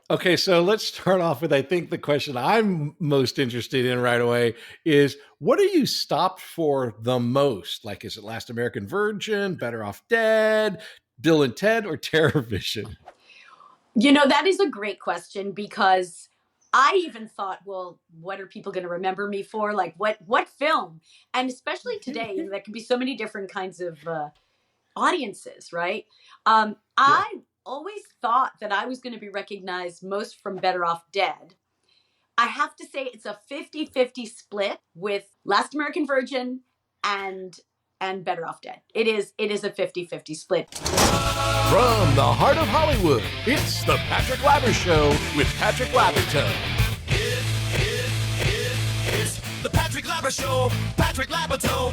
Okay, so let's start off with I think the question I'm most interested in right away is what are you stopped for the most? Like, is it Last American Virgin, Better Off Dead, Bill and Ted, or Terror Vision? That is a great question because I even thought, well, what are people going to remember me for? Like, what film? And especially today, there can be so many different kinds of audiences, right? Yeah. I always thought that I was going to be recognized most from Better Off Dead. I have to say it's a 50-50 split with Last American Virgin and Better Off Dead. It is a 50-50 split. From the heart of Hollywood, it's the Patrick Labyorteaux Show with Patrick Labyorteaux. It's the Patrick Labyorteaux Show. Patrick Labyorteaux.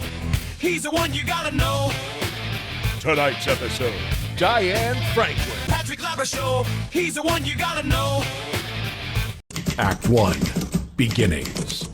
He's the one you gotta know. Tonight's episode, Diane Franklin. Patrick Labyorteaux Show. He's the one you gotta know. Act 1, Beginnings.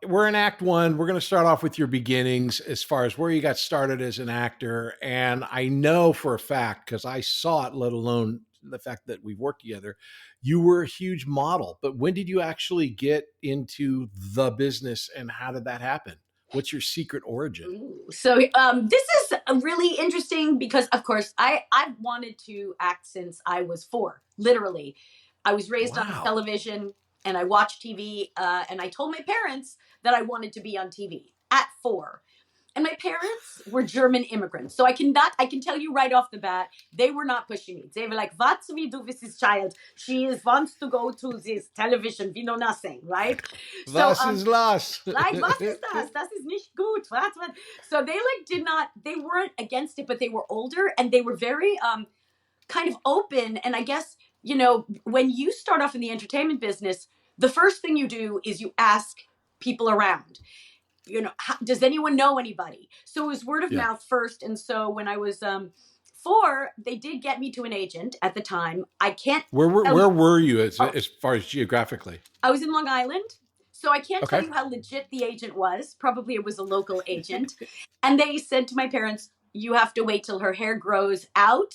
We're in Act 1. We're going to start off with your beginnings as far as where you got started as an actor. And I know for a fact, because I saw it, let alone the fact that we've worked together, you were a huge model. But when did you actually get into the business and how did that happen? What's your secret origin? So this is really interesting because, of course, I've wanted to act since I was 4, literally. I was raised on television and I watched TV and I told my parents that I wanted to be on TV at 4. And my parents were German immigrants. So I can tell you right off the bat, they were not pushing me. They were like, what we do with this child? Wants to go to this television. We know nothing, right? Was ist das? Like, was ist das? Das ist nicht gut. What? So they weren't against it, but they were older and they were very kind of open. And I guess, when you start off in the entertainment business, the first thing you do is you ask people around, does anyone know anybody? So it was word of mouth first. And so when I was 4, they did get me to an agent at the time. I can't. Where were you as far as geographically? I was in Long Island. So I can't tell you how legit the agent was. Probably it was a local agent. And they said to my parents, you have to wait till her hair grows out.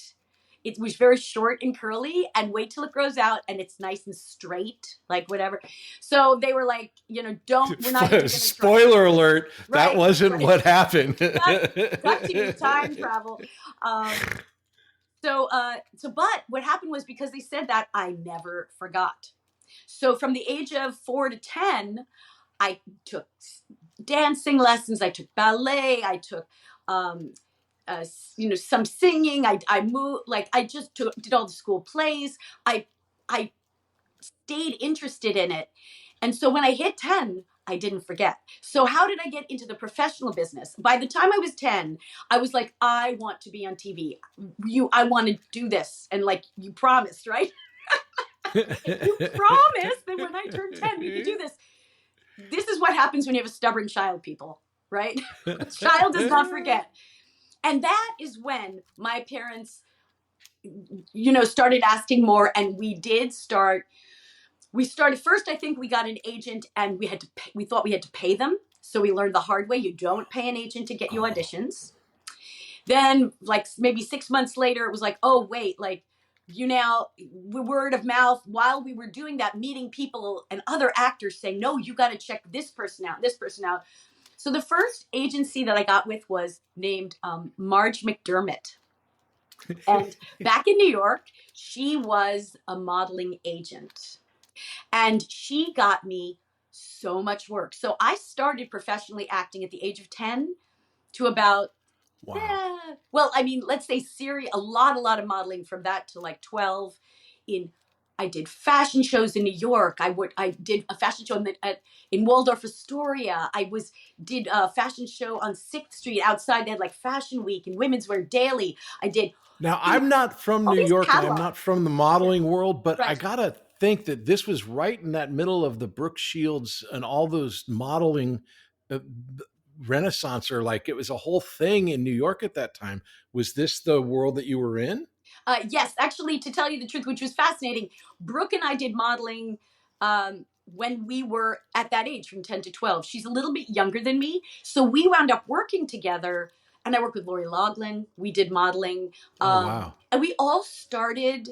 It was very short and curly, and wait till it grows out and it's nice and straight, like whatever. So they were like, we're not even going to Spoiler alert, that wasn't what happened. Got to time travel. But what happened was because they said that, I never forgot. So from the age of 4 to 10, I took dancing lessons, I took ballet, I took some singing. I moved, like I just did all the school plays. I stayed interested in it. And so when I hit 10, I didn't forget. So how did I get into the professional business? By the time I was 10, I was like, I want to be on TV. I want to do this. And like, you promised, right? You promised that when I turned 10, we could do this. This is what happens when you have a stubborn child, people, right? Child does not forget. And that is when my parents, started asking more. And we started first, I think we got an agent and we thought we had to pay them. So we learned the hard way. You don't pay an agent to get you auditions. Then like maybe 6 months later, it was like, oh, wait, like word of mouth while we were doing that, meeting people and other actors saying, no, you got to check this person out. So the first agency that I got with was named Marge McDermott. And back in New York, she was a modeling agent. And she got me so much work. So I started professionally acting at the age of 10 to about, let's say a lot of modeling from that to like 12 I did fashion shows in New York. I did a fashion show in Waldorf Astoria. I did a fashion show on 6th Street outside. They had like Fashion Week and Women's Wear Daily. I did. Now, I'm not from New York and I'm not from the modeling world, but I got to think that this was right in that middle of the Brooke Shields and all those modeling renaissance, or like it was a whole thing in New York at that time. Was this the world that you were in? Yes, actually, to tell you the truth, which was fascinating, Brooke and I did modeling when we were at that age, from 10 to 12. She's a little bit younger than me. So we wound up working together, and I worked with Lori Loughlin. We did modeling. Wow. And we all started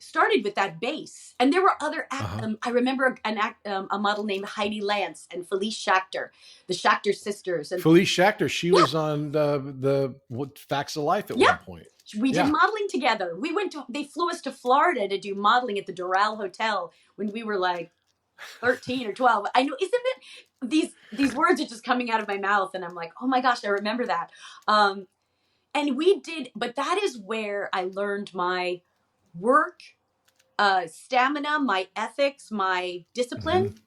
started with that base. And there were other Uh-huh. I remember a model named Heidi Lance and Felice Schachter, the Schachter sisters. And Felice Schachter, she yeah, was on the what, Facts of Life at yeah, one point. we did Yeah. modeling together. They flew us to Florida to do modeling at the Doral Hotel when we were like 13 or 12. I know, isn't it? These words are just coming out of my mouth, and I'm like, oh my gosh, I remember that. And we did, but that is where I learned my work, stamina, my ethics, my discipline. Mhm.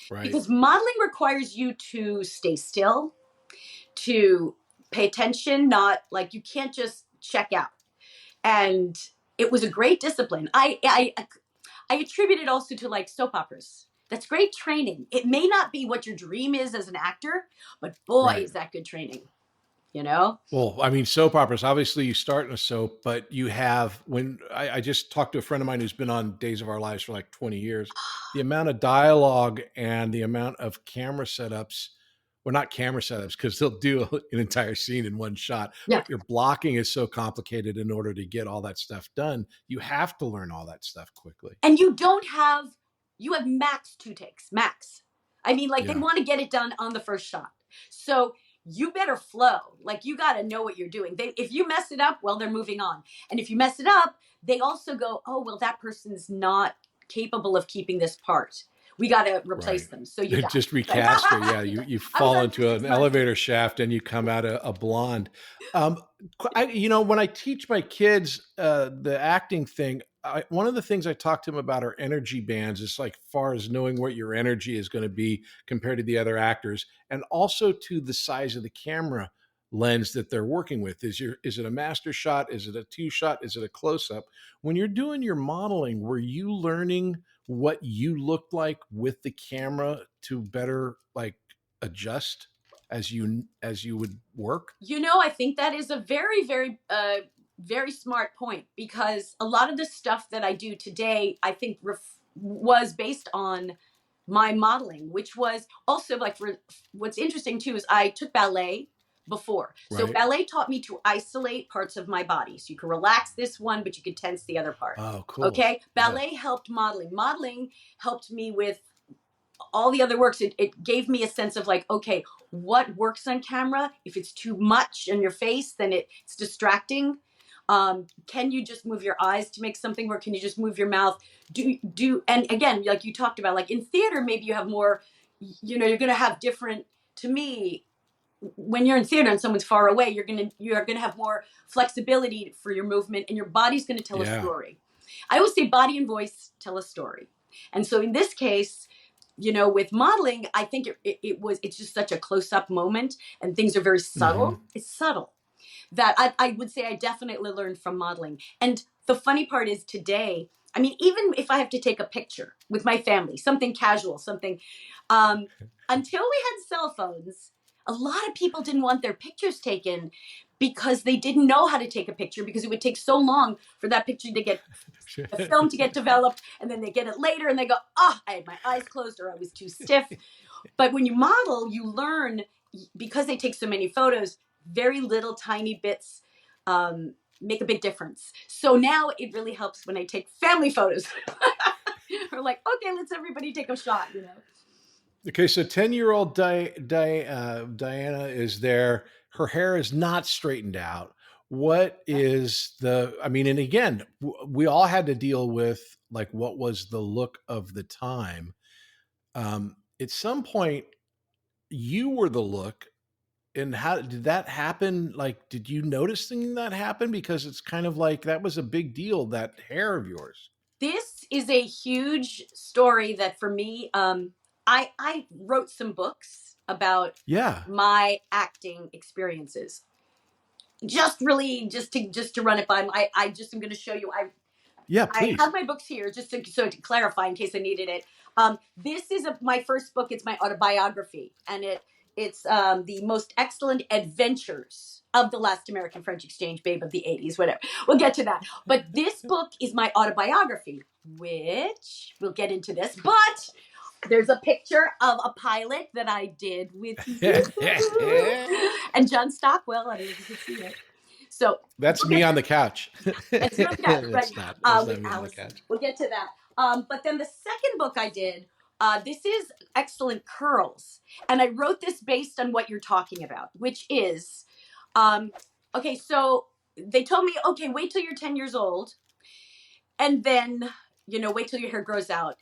Right. Because modeling requires you to stay still, to pay attention, not like you can't just check out. And it was a great discipline. I attribute it also to like soap operas. That's great training. It may not be what your dream is as an actor, but boy, Right. is that good training, you know? Well, I mean, soap operas, obviously you start in a soap, but you have, when I just talked to a friend of mine who's been on Days of Our Lives for like 20 years, the amount of dialogue and the amount of camera setups, well, not camera setups, because they'll do an entire scene in one shot, Yeah. but your blocking is so complicated in order to get all that stuff done. You have to learn all that stuff quickly. And you have max 2 takes, max. I mean, like they Yeah. want to get it done on the first shot. So you better flow. Like you got to know what you're doing. If you mess it up, well, they're moving on. And if you mess it up, they also go, oh, well, that person's not capable of keeping this part. We got to replace Right. them. So you got Just recast her. Yeah, you I was fall on into an 6 months. elevator shaft and you come out a blonde. When I teach my kids the acting thing, one of the things I talk to them about are energy bands. It's like far as knowing what your energy is going to be compared to the other actors, and also to the size of the camera lens that they're working with. Is it a master shot? Is it a 2-shot? Is it a close up? When you're doing your modeling, were you learning what you looked like with the camera to better like adjust as you would work? You know, I think that is a very, very, very smart point, because a lot of the stuff that I do today, I think was based on my modeling, which was also like, what's interesting too is I took ballet before. So Right. ballet taught me to isolate parts of my body. So you can relax this one, but you can tense the other part. Oh, cool. Okay. Yeah. Ballet helped modeling. Modeling helped me with all the other works. It gave me a sense of like, okay, what works on camera? If it's too much in your face, then it's distracting. Can you just move your eyes to make something work? Can you just move your mouth? And again, like you talked about, like in theater, maybe you have more, you're going to have different, to me, when you're in theater and someone's far away, you're going to have more flexibility for your movement, and your body's going to tell a story. I always say body and voice tell a story. And so in this case, with modeling, I think it's just such a close-up moment, and things are very subtle. Mhm. It's subtle that I would say I definitely learned from modeling. And the funny part is today, I mean, even if I have to take a picture with my family, something casual, something, until we had cell phones, a lot of people didn't want their pictures taken because they didn't know how to take a picture, because it would take so long for that picture to get, the film to get developed, and then they get it later and they go, oh, I had my eyes closed or I was too stiff. But when you model, you learn, because they take so many photos, very little tiny bits make a big difference. So now it really helps when I take family photos. We're like, okay, let's everybody take a shot, Okay, so 10-year-old Diana is there. Her hair is not straightened out. What is and again, we all had to deal with like what was the look of the time. At some point, you were the look. And how did that happen? Like, did you notice that happen? Because it's kind of like that was a big deal, that hair of yours. This is a huge story that for me, I wrote some books about my acting experiences. Just to run it by, I just am going to show you. Please. I have my books here just to clarify in case I needed it. This is my first book. It's my autobiography, and it's the most excellent adventures of the last American French exchange babe of the 80s, whatever. We'll get to that. But this book is my autobiography, which we'll get into this. But there's a picture of a pilot that I did with you and John Stockwell. I don't know if you can see it. So That's me on the couch. it's not that, right? It's not. That's With not me on the Allison. couch. We'll get to that. But then the second book I did, this is Excellent Curls. And I wrote this based on what you're talking about, which is, okay, so they told me, okay, wait till you're 10 years old. And then, wait till your hair grows out.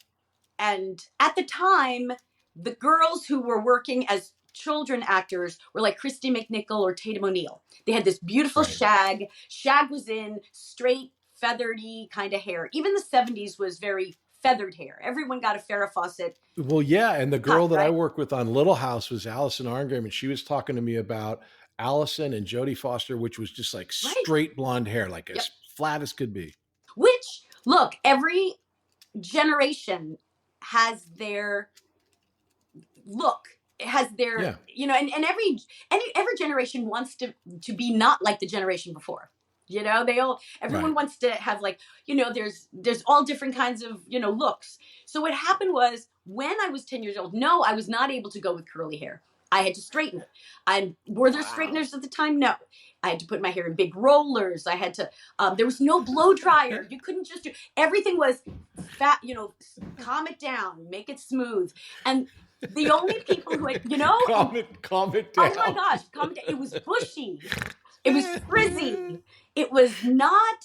And at the time, the girls who were working as children actors were like Christy McNichol or Tatum O'Neal. They had this beautiful Right. shag. Shag was in straight, feathery kind of hair. Even the 70s was very feathered hair. Everyone got a Farrah Fawcett. Well, yeah. And the girl that I Right? work with on Little House was Allison Arngrim, and she was talking to me about Allison and Jodie Foster, which was just like Right. straight blonde hair, like Yep. as flat as could be. Which, look, every generation has their look. It has their, Yeah. and every generation wants to be not like the generation before. Everyone Right. wants to have like, there's all different kinds of, looks. So what happened was when I was 10 years old, no, I was not able to go with curly hair. I had to straighten it. Were there straighteners at the time? No. I had to put my hair in big rollers. I had to, there was no blow dryer. You couldn't just do, everything was fat, calm it down, make it smooth. And the only people who had, calm it down. oh my gosh, calm it down. It was bushy. It was frizzy. It was not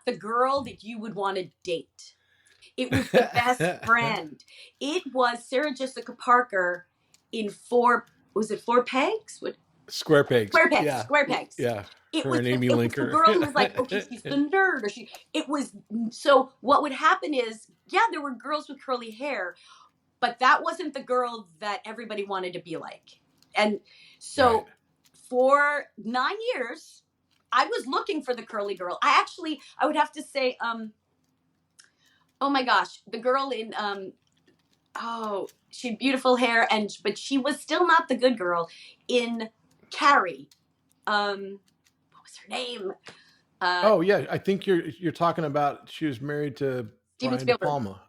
the girl that you would want to date. It was the best friend. It was Sarah Jessica Parker in Four Pegs? What? Square Pegs. Square Pegs. Yeah. Square Pegs. Yeah. It Her was and the, Amy it was Linker. the girl who was like, okay, she's the nerd, or it was, so what would happen is, yeah, there were girls with curly hair, but that wasn't the girl that everybody wanted to be like. And so Right. for 9 years, I was looking for the curly girl. I would have to say, oh my gosh, the girl in, she had beautiful hair, but she was still not the good girl in Carrie. What was her name? Oh yeah, I think you're talking about. She was married to Steven Brian De Spielberg. Palma.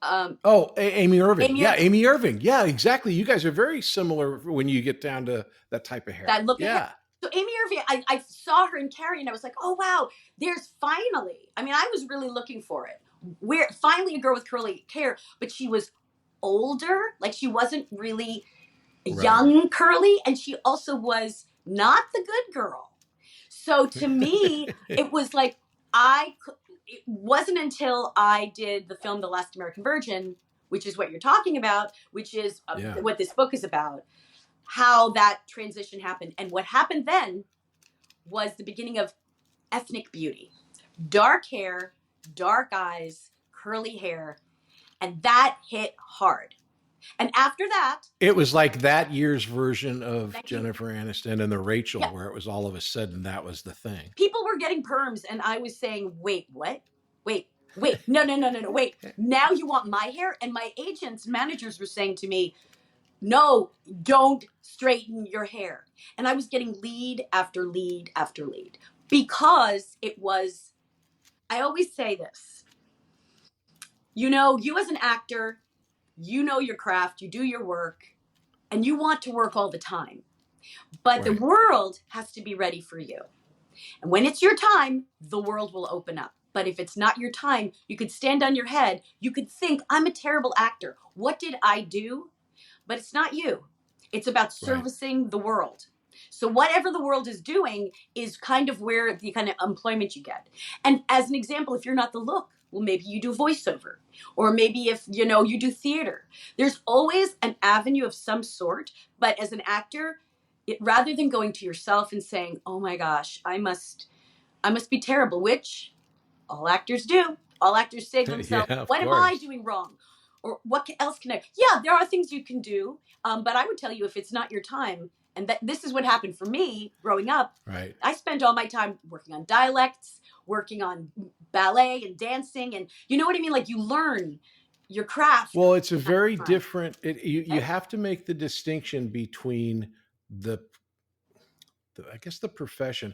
Um, Amy Irving. Amy Yeah, Irving. Amy Irving. Yeah, exactly. You guys are very similar when you get down to that type of hair. That look of Yeah. So Amy Irving, I saw her in Carrie, and I was like, oh wow, there's finally. I mean, I was really looking for it. Where finally a girl with curly hair, but she was older. Like she wasn't really Right. young curly, and she also was not the good girl. So to me, it was like it wasn't until I did the film The Last American Virgin, which is what you're talking about, which is Yeah. what this book is about, how that transition happened. And what happened then was the beginning of ethnic beauty. Dark hair, dark eyes, curly hair, and that hit hard. And after that, It was like that year's version of Thank you. Jennifer Aniston and the Rachel, Yeah. where it was all of a sudden that was the thing. people were getting perms, and I was saying, wait, what? Wait, no, wait. Now you want my hair? And my agents, managers were saying to me, no, don't straighten your hair. And I was getting lead after lead after lead because it was, I always say this, you as an actor, you know your craft, you do your work, and you want to work all the time. But the Right. world has to be ready for you. And when it's your time, the world will open up. But if it's not your time, you could stand on your head. You could think, I'm a terrible actor. What did I do? But it's not you. It's about servicing the world. So whatever the world is doing is kind of where the kind of employment you get. And as an example, if you're not the look, well, maybe you do voiceover, or maybe if, you do theater. There's always an avenue of some sort. But as an actor, rather than going to yourself and saying, oh my gosh, I must be terrible, which all actors do. All actors say to themselves, Yeah, of what am I course. doing wrong? Or what else can I? Yeah, there are things you can do. But I would tell you, if it's not your time, and this is what happened for me growing up, Right. I spent all my time working on dialects, working on ballet and dancing. And you know what I mean? Like you learn your craft. Well, it's a very time. different. You have to make the distinction between I guess the profession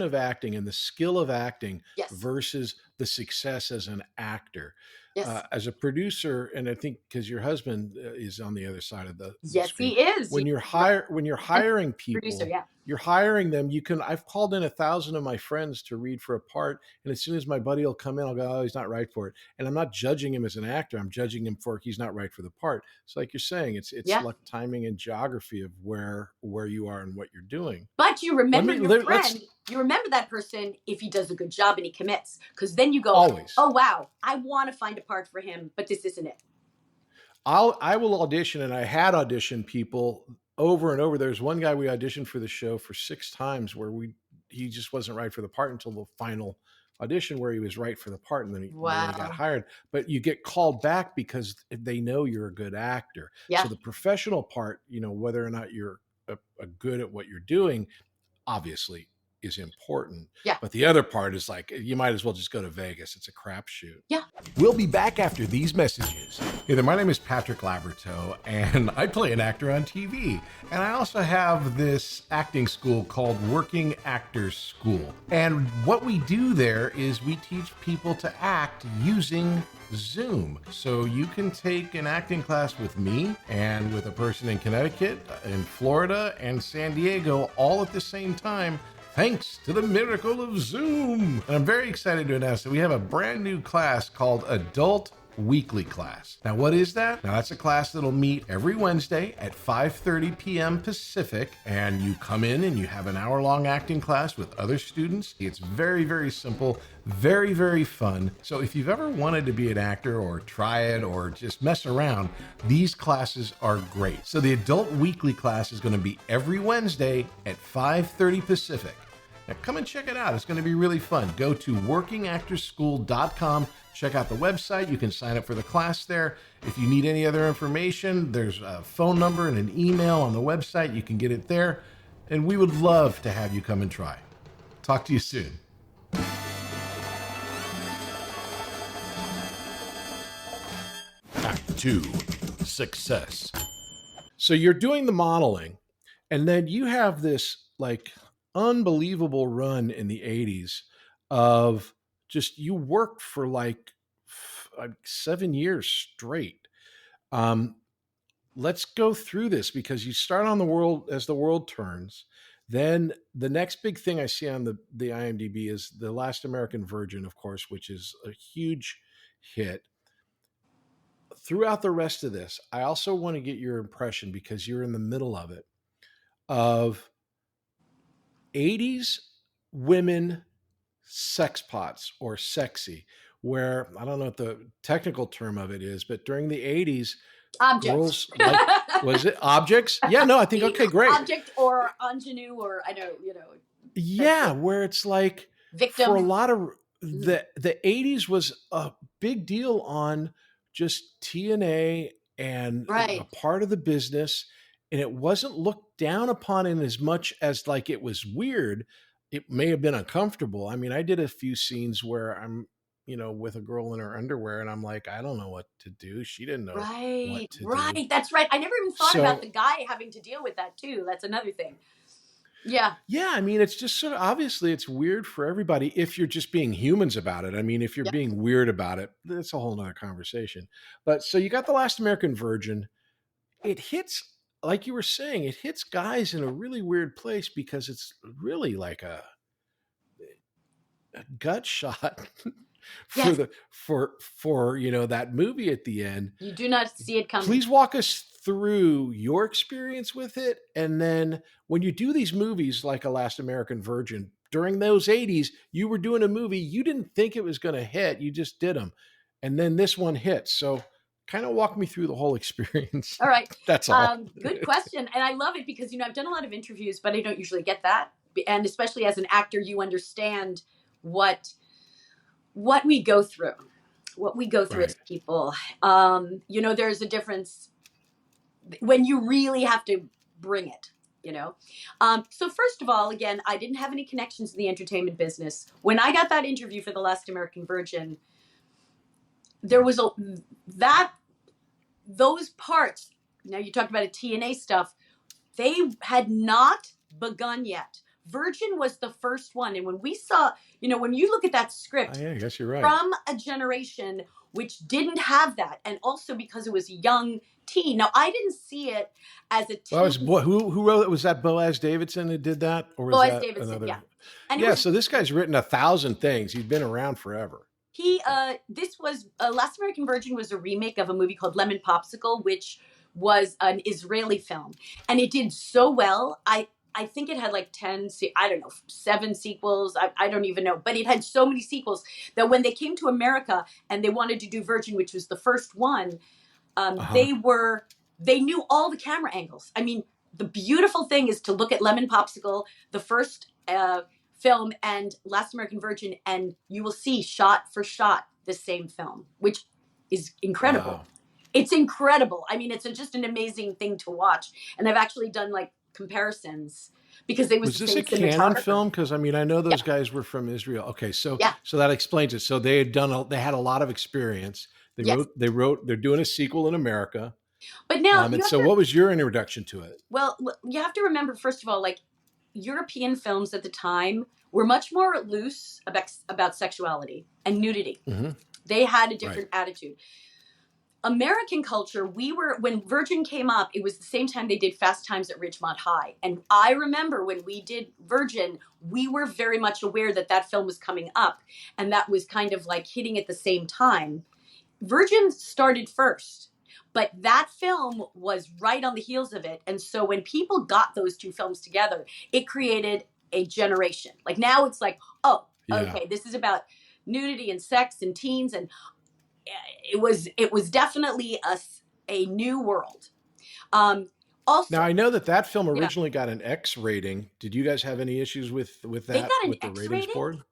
of acting and the skill of acting Yes. versus the success as an actor. Yes. As a producer, and I think because your husband is on the other side of the Yes, screen. he is. When you're hiring people, Producer, yeah. you're hiring them. I've called in 1,000 of my friends to read for a part, and as soon as my buddy will come in, I'll go, oh, he's not right for it. And I'm not judging him as an actor. I'm judging him for he's not right for the part. So like you're saying, it's Yeah. like timing and geography of where you are and what you're doing. But you remember your friend. You remember that person if he does a good job and he commits, because then you go, always, oh wow, I want to find a part for him, but this isn't it. I will audition, and I had auditioned people over and over. There's one guy we auditioned for the show for 6 times where he just wasn't right for the part until the final audition where he was right for the part, and then he got hired. But you get called back because they know you're a good actor. Yeah. So the professional part, whether or not you're a good at what you're doing, obviously is important. Yeah. But the other part is like, you might as well just go to Vegas. It's a crapshoot. Yeah. We'll be back after these messages. Hey there, my name is Patrick Labyorteaux, and I play an actor on TV. And I also have this acting school called Working Actors School. And what we do there is we teach people to act using Zoom. So you can take an acting class with me and with a person in Connecticut, in Florida, and San Diego all at the same time, thanks to the miracle of Zoom. And I'm very excited to announce that we have a brand new class called Adult Weekly Class. Now, what is that? Now, that's a class that'll meet every Wednesday at 5:30 p.m. Pacific, and you come in and you have an hour-long acting class with other students. It's very, very simple, very, very fun. So if you've ever wanted to be an actor or try it or just mess around, these classes are great. So the Adult Weekly Class is going to be every Wednesday at 5:30 Pacific. Now, come and check it out. It's going to be really fun. Go to workingactorschool.com. Check out the website. You can sign up for the class there. If you need any other information, there's a phone number and an email on the website. You can get it there. And we would love to have you come and try. Talk to you soon. Act 2, Success. So you're doing the modeling, and then you have this like unbelievable run in the 80s of just, you worked for like 7 years straight. Let's go through this, because you start on The World As the World Turns. Then the next big thing I see on the IMDb is The Last American Virgin, of course, which is a huge hit. Throughout the rest of this, I also want to get your impression, because you're in the middle of it, of 80s women sex pots or sexy, where I don't know what the technical term of it is, but during the 80s, objects. girls was it objects? Yeah, no, I think, okay, great. Object or ingenue, or I know, Yeah, where it's like victim. For a lot of the 80s was a big deal on just TNA and Right. a part of the business. And it wasn't looked down upon in as much as like it was weird. It may have been uncomfortable. I mean, I did a few scenes where I'm, with a girl in her underwear, and I'm like, I don't know what to do. She didn't know what to do. Right. That's right. I never even thought about the guy having to deal with that too. That's another thing. Yeah. Yeah. I mean, it's just sort of, obviously it's weird for everybody if you're just being humans about it. I mean, if you're being weird about it, that's a whole nother conversation. But so you got The Last American Virgin. It hits, like you were saying, it hits guys in a really weird place, because it's really like a gut shot for that movie at the end. You do not see it coming. Please walk us through your experience with it. And then when you do these movies like A Last American Virgin, during those 80s, you were doing a movie, you didn't think it was going to hit, you just did them. And then this one hits. So kind of walk me through the whole experience. All right. That's all. Good question. And I love it because, I've done a lot of interviews, but I don't usually get that. And especially as an actor, you understand what we go through, as people. There's a difference when you really have to bring it, So first of all, again, I didn't have any connections in the entertainment business. When I got that interview for The Last American Virgin, there was those parts. Now you talked about a TNA stuff. They had not begun yet. Virgin was the first one. And when we saw, when you look at that script, yeah, I guess you're right. From a generation which didn't have that, and also because it was a young teen. Now, I didn't see it as a teen. Who wrote it? Was that Boaz Davidson that did that? Or was Boaz that Davidson, another? yeah. And so this guy's written 1,000 things. He's been around forever. This was Last American Virgin was a remake of a movie called Lemon Popsicle, which was an Israeli film, and it did so well. I think it had like 7 sequels. I don't even know, but it had so many sequels that when they came to America and they wanted to do Virgin, which was the first one, they knew all the camera angles. I mean, the beautiful thing is to look at Lemon Popsicle, the first film, and Last American Virgin, and you will see shot for shot the same film, which is incredible. Wow. It's incredible. I mean, it's just an amazing thing to watch. And I've actually done like comparisons because it was this a canon film? Because I mean, I know those guys were from Israel. Okay, so that explains it. So they had a lot of experience. They're doing a sequel in America. But now, what was your introduction to it? Well, you have to remember, first of all, like European films at the time were much more loose about sexuality and nudity. Mm-hmm. They had a different attitude. American culture, when Virgin came up, it was the same time they did Fast Times at Ridgemont High. And I remember when we did Virgin, we were very much aware that film was coming up, and that was kind of like hitting at the same time. Virgin started first, but that film was right on the heels of it. And so when people got those two films together, it created a generation. Like now it's like, okay, this is about nudity and sex and teens, and it was definitely a new world. Also, now I know that film originally got an X rating. Did you guys have any issues with that? They got an with the X ratings rating? board?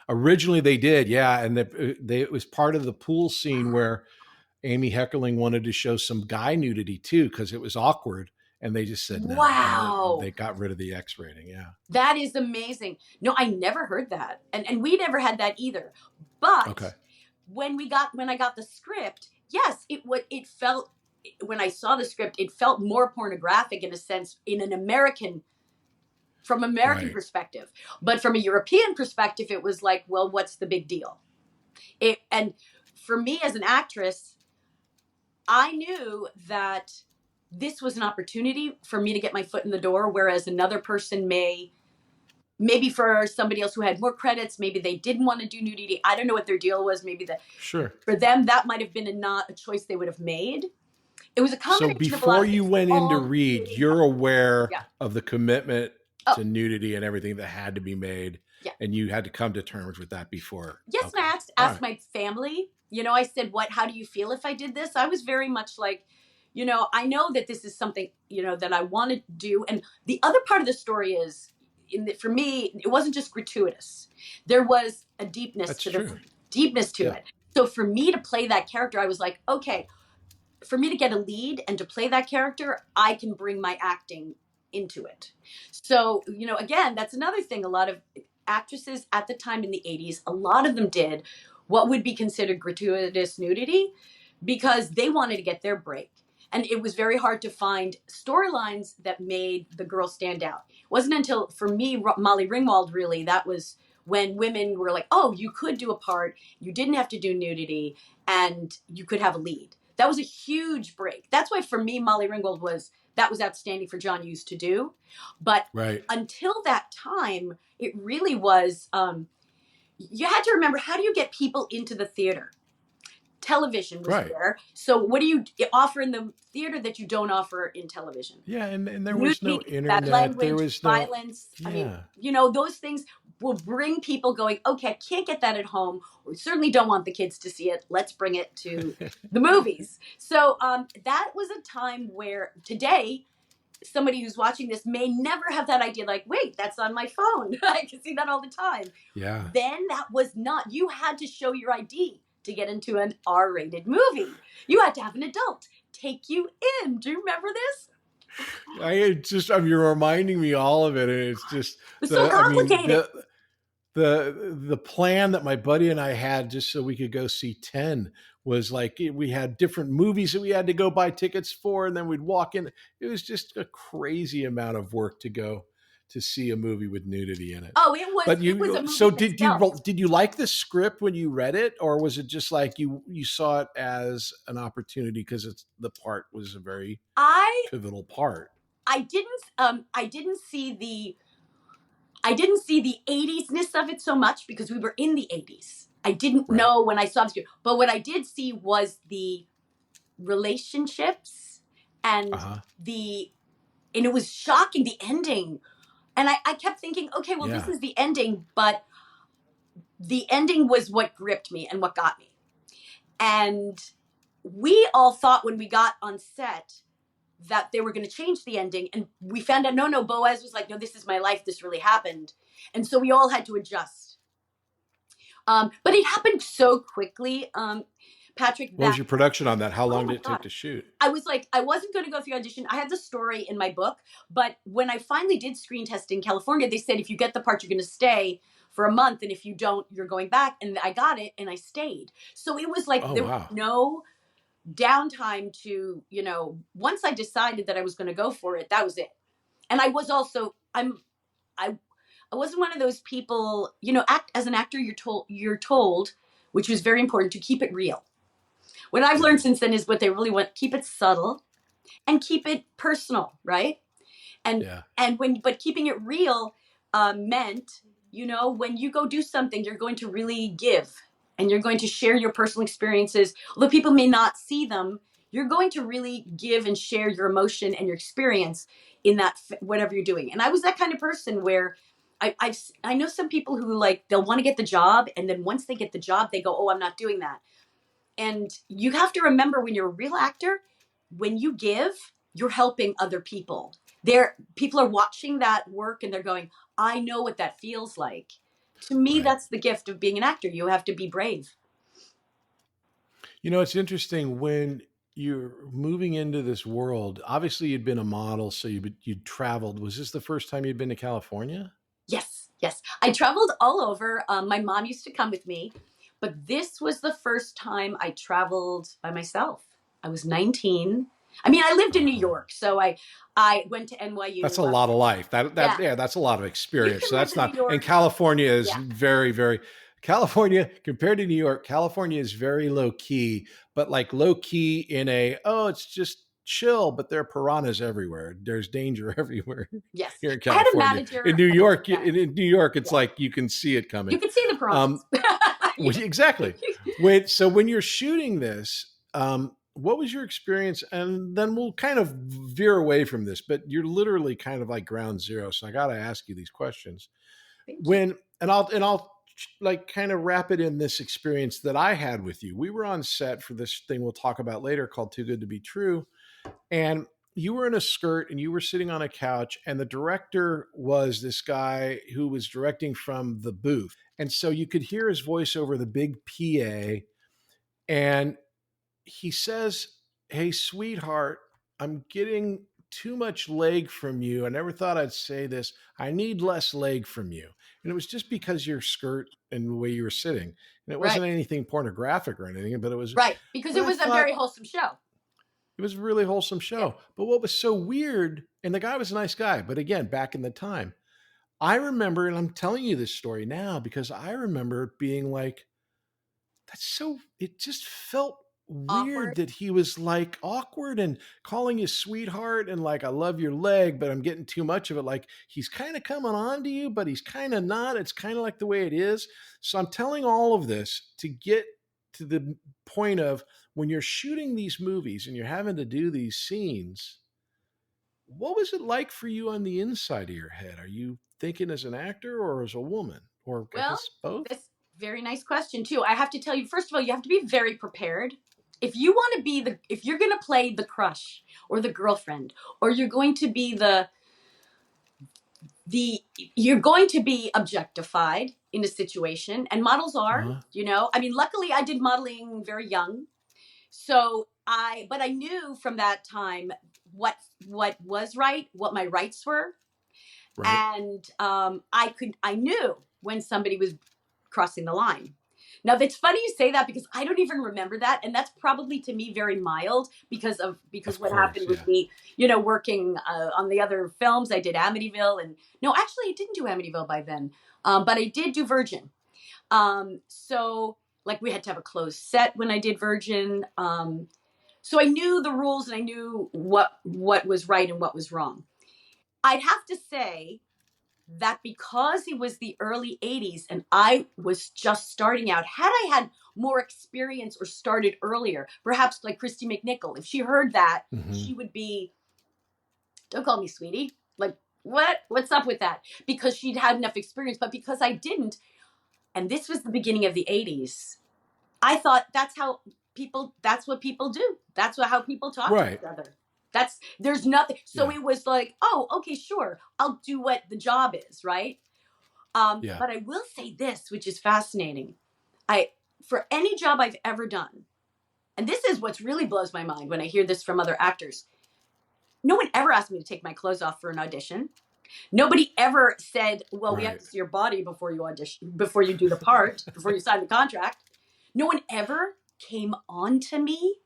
Originally they did, yeah, and it was part of the pool scene where Amy Heckerling wanted to show some guy nudity too because it was awkward, and they just said no. Wow, they got rid of the X rating. Yeah, that is amazing. No, I never heard that, and we never had that either. But okay. When I got the script, yes, it felt, when I saw the script, it felt more pornographic in a sense, from American perspective. But from a European perspective, it was like, well, what's the big deal? And for me as an actress, I knew that this was an opportunity for me to get my foot in the door, whereas another person maybe for somebody else who had more credits, maybe they didn't want to do nudity. I don't know what their deal was. Maybe for them, that might have been not a choice they would have made. It was a combination. So before you went in to read, you're aware of the commitment to nudity and everything that had to be made. Yeah. And you had to come to terms with that before. Yes, okay. And I asked my family, I said, how do you feel if I did this? I was very much like, I know that this is something, that I want to do. And the other part of the story is, for me, it wasn't just gratuitous. There was a deepness to it. So for me to play that character, I was like, okay, for me to get a lead and to play that character, I can bring my acting into it. So, again, that's another thing. A lot of actresses at the time in the 80s, a lot of them did what would be considered gratuitous nudity because they wanted to get their break. And it was very hard to find storylines that made the girl stand out. It wasn't until, for me, Molly Ringwald, really, that was when women were like, oh, you could do a part, you didn't have to do nudity, and you could have a lead. That was a huge break. That's why, for me, Molly Ringwald was outstanding for John Hughes to do. But until that time, it really was, you had to remember, how do you get people into the theater? Television was there. So what do you offer in the theater that you don't offer in television? Yeah, and there was no internet. Language, there was violence. Yeah. I mean, those things will bring people going, okay, I can't get that at home. We certainly don't want the kids to see it. Let's bring it to the movies. So that was a time where today, somebody who's watching this may never have that idea, like, wait, that's on my phone. I can see that all the time. Yeah. Then that was not, you had to show your ID to get into an R-rated movie. You had to have an adult take you in. Do you remember this? You're reminding me all of it. And it's just so complicated. The plan that my buddy and I had just so we could go see 10 was like, we had different movies that we had to go buy tickets for. And then we'd walk in. It was just a crazy amount of work to go to see a movie with nudity in it. Oh, But it was a movie so that did you like the script when you read it, or was it just like you saw it as an opportunity because the part was a very pivotal part? I didn't see the 80s-ness of it so much because we were in the 80s. I didn't Right. know when I saw this, but what I did see was the relationships and and it was shocking, the ending. And I kept thinking, okay, well, this is the ending, but the ending was what gripped me and what got me. And we all thought when we got on set that they were going to change the ending. And we found out, no, Boaz was like, no, this is my life. This really happened. And so we all had to adjust. But it happened so quickly. Patrick, what was your production on that? How long did it God. take to shoot? I was like, I wasn't going to go through audition. I had the story in my book, but when I finally did screen test in California, they said, if you get the part, you're going to stay for a month. And if you don't, you're going back. And I got it and I stayed. So it was like, there was no downtime to, once I decided that I was going to go for it, that was it. And I was also, I wasn't one of those people, as an actor, you're told, which was very important, to keep it real. What I've learned since then is what they really want: keep it subtle and keep it personal, right? But keeping it real meant, when you go do something, you're going to really give and you're going to share your personal experiences. Although people may not see them, you're going to really give and share your emotion and your experience in that, whatever you're doing. And I was that kind of person where I know some people who they'll want to get the job. And then once they get the job, they go, oh, I'm not doing that. And you have to remember, when you're a real actor, when you give, you're helping other people. People are watching that work and they're going, I know what that feels like. To me, that's the gift of being an actor. You have to be brave. It's interesting when you're moving into this world. Obviously, you'd been a model, so you'd traveled. Was this the first time you'd been to California? Yes. I traveled all over. My mom used to come with me, but this was the first time I traveled by myself. I was 19. I mean, I lived in New York, so I went to NYU. That's a lot of life. That's a lot of experience. So that's not. And California is very, very. California, compared to New York, California is very low key, but low key in it's just chill, but there are piranhas everywhere. There's danger everywhere. Yes. Here in California. I had a manager. In New York, in New York, it's like you can see it coming. You can see the piranhas. Exactly. So when you're shooting this, what was your experience? And then we'll kind of veer away from this, but you're literally kind of like ground zero. So I got to ask you these questions. I'll kind of wrap it in this experience that I had with you. We were on set for this thing we'll talk about later called Too Good to Be True. And you were in a skirt and you were sitting on a couch, and the director was this guy who was directing from the booth. And so you could hear his voice over the big PA. And he says, hey, sweetheart, I'm getting too much leg from you. I never thought I'd say this. I need less leg from you. And it was just because your skirt and the way you were sitting. And it wasn't anything pornographic or anything, but it was because it was a very wholesome show. It was a really wholesome show. Yeah. But what was so weird, and the guy was a nice guy, but again, back in the time, I remember, and I'm telling you this story now because I remember being like, it just felt weird that he was awkward and calling you sweetheart and I love your leg, but I'm getting too much of it. He's kind of coming on to you, but he's kind of not. It's kind of like the way it is. So I'm telling all of this to get to the point of when you're shooting these movies and you're having to do these scenes, what was it like for you on the inside of your head? Are you thinking as an actor or as a woman, or I guess both? That's a very nice question too. I have to tell you, first of all, you have to be very prepared. If you want to be if you're going to play the crush or the girlfriend, or you're going to be you're going to be objectified in a situation, and models are, I mean, luckily I did modeling very young. So but I knew from that time what was right, what my rights were. Right. And I knew when somebody was crossing the line. Now it's funny you say that because I don't even remember that, and that's probably to me very mild because Of what course, happened yeah. with me, working on the other films. I did Amityville, and no, actually, I didn't do Amityville by then, but I did do Virgin. So like we had to have a closed set when I did Virgin. So I knew the rules and I knew what was right and what was wrong. I'd have to say that because it was the early 80s and I was just starting out, had I had more experience or started earlier, perhaps like Christy McNichol, if she heard that, Hmm. she would be, don't call me sweetie. Like, what? What's up with that? Because she'd had enough experience. But because I didn't, and this was the beginning of the 80s, I thought that's what people do. How people talk to Right. each other. There's nothing. So Yeah. it was like, oh, okay, sure. I'll do what the job is, right? Yeah. But I will say this, which is fascinating. For any job I've ever done, and this is what really blows my mind when I hear this from other actors, no one ever asked me to take my clothes off for an audition. Nobody ever said, well, we have Right. to see your body before you audition, before you do the part, before you sign the contract. No one ever came on to me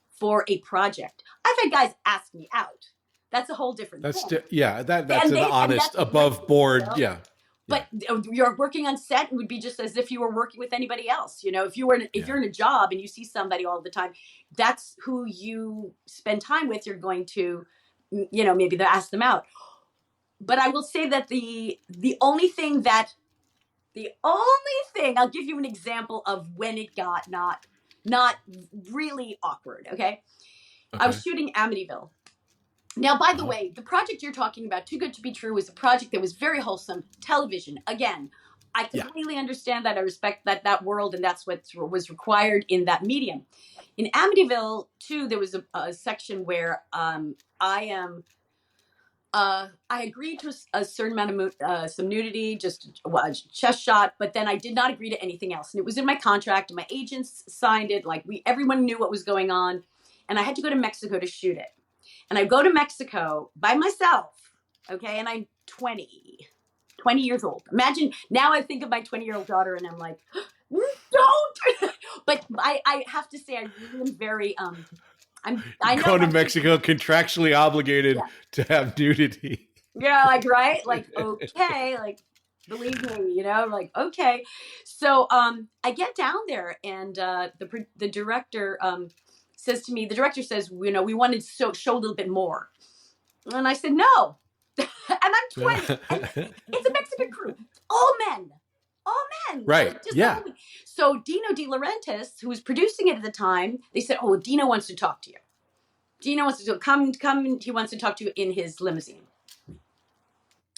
for a project. I've had guys ask me out. That's a whole different thing. That's an And honest that's great, above board. Yeah. Yeah. But you're working on set, it would be just as if you were working with anybody else. If Yeah. you're in a job and you see somebody all the time, that's who you spend time with. You're going to, maybe ask them out. But I will say that the only thing I'll give you an example of when it got not really awkward. Okay, I was Okay. shooting Amityville. Now, by the Uh-huh. way, the project you're talking about, Too Good to Be True, was a project that was very wholesome television. Again, I Yeah. completely understand that. I respect that world, and that's what was required in that medium. In Amityville, too, there was a section where I agreed to a certain amount of some nudity, just a chest shot, but then I did not agree to anything else. And it was in my contract, and my agents signed it. Like everyone knew what was going on, and I had to go to Mexico to shoot it. And I go to Mexico by myself, okay, and I'm 20 years old. Imagine now I think of my 20-year-old daughter and I'm like, don't. But I have to say I really am very I know Going to my kids, Mexico, contractually obligated yeah. to have nudity. Yeah, like right? Like okay, like believe me, like okay. So I get down there and the director says to me, the director says, we wanted to show a little bit more. And I said, no. And I'm 20. And it's a Mexican crew. All men. All men. Right. Like, just Yeah. all. So Dino De Laurentiis, who was producing it at the time, they said, oh, Dino wants to talk to you. Dino wants to come. He wants to talk to you in his limousine.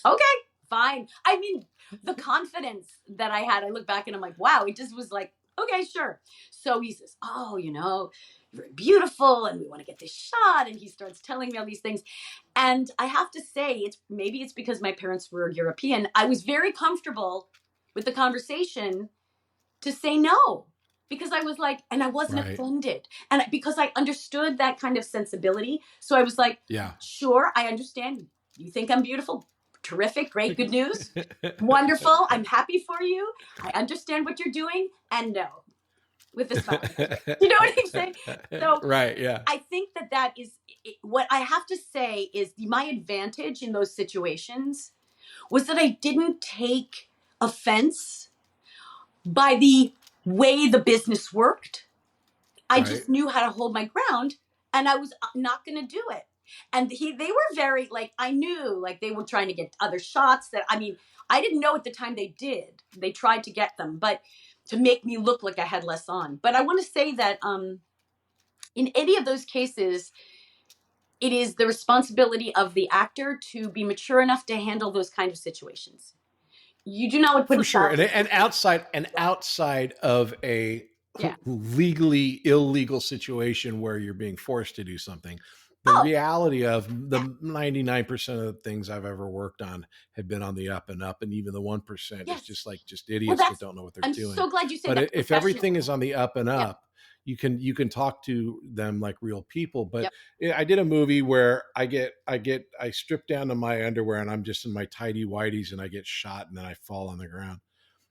Okay, fine. I mean, the confidence that I had, I look back and I'm like, wow, it just was like, okay, sure. So he says, oh, you're very beautiful and we want to get this shot. And he starts telling me all these things. And I have to say, maybe it's because my parents were European. I was very comfortable with the conversation to say no. Because I was like, and I wasn't Right. offended. And because I understood that kind of sensibility. So I was like, Yeah. sure, I understand. You think I'm beautiful? Terrific, great, good news. Wonderful. I'm happy for you. I understand what you're doing. And no, with a smile. You know what I'm saying? So right. Yeah. I think that is what I have to say is my advantage in those situations was that I didn't take offense by the way the business worked. I just knew how to hold my ground and I was not going to do it. And they were very I knew they were trying to get other shots I didn't know at the time they did. They tried to get them, but to make me look like I had less on. But I want to say that in any of those cases, it is the responsibility of the actor to be mature enough to handle those kind of situations. You do not want to put For sure. yourself And outside of a yeah. legally illegal situation where you're being forced to do something, the reality of the 99% of the things I've ever worked on have been on the up and up, and even the 1% is just idiots that don't know what they're doing. I'm so glad you said but that. If everything is on the up and up, you can talk to them like real people. But I did a movie where I strip down to my underwear and I'm just in my tidy whities and I get shot and then I fall on the ground.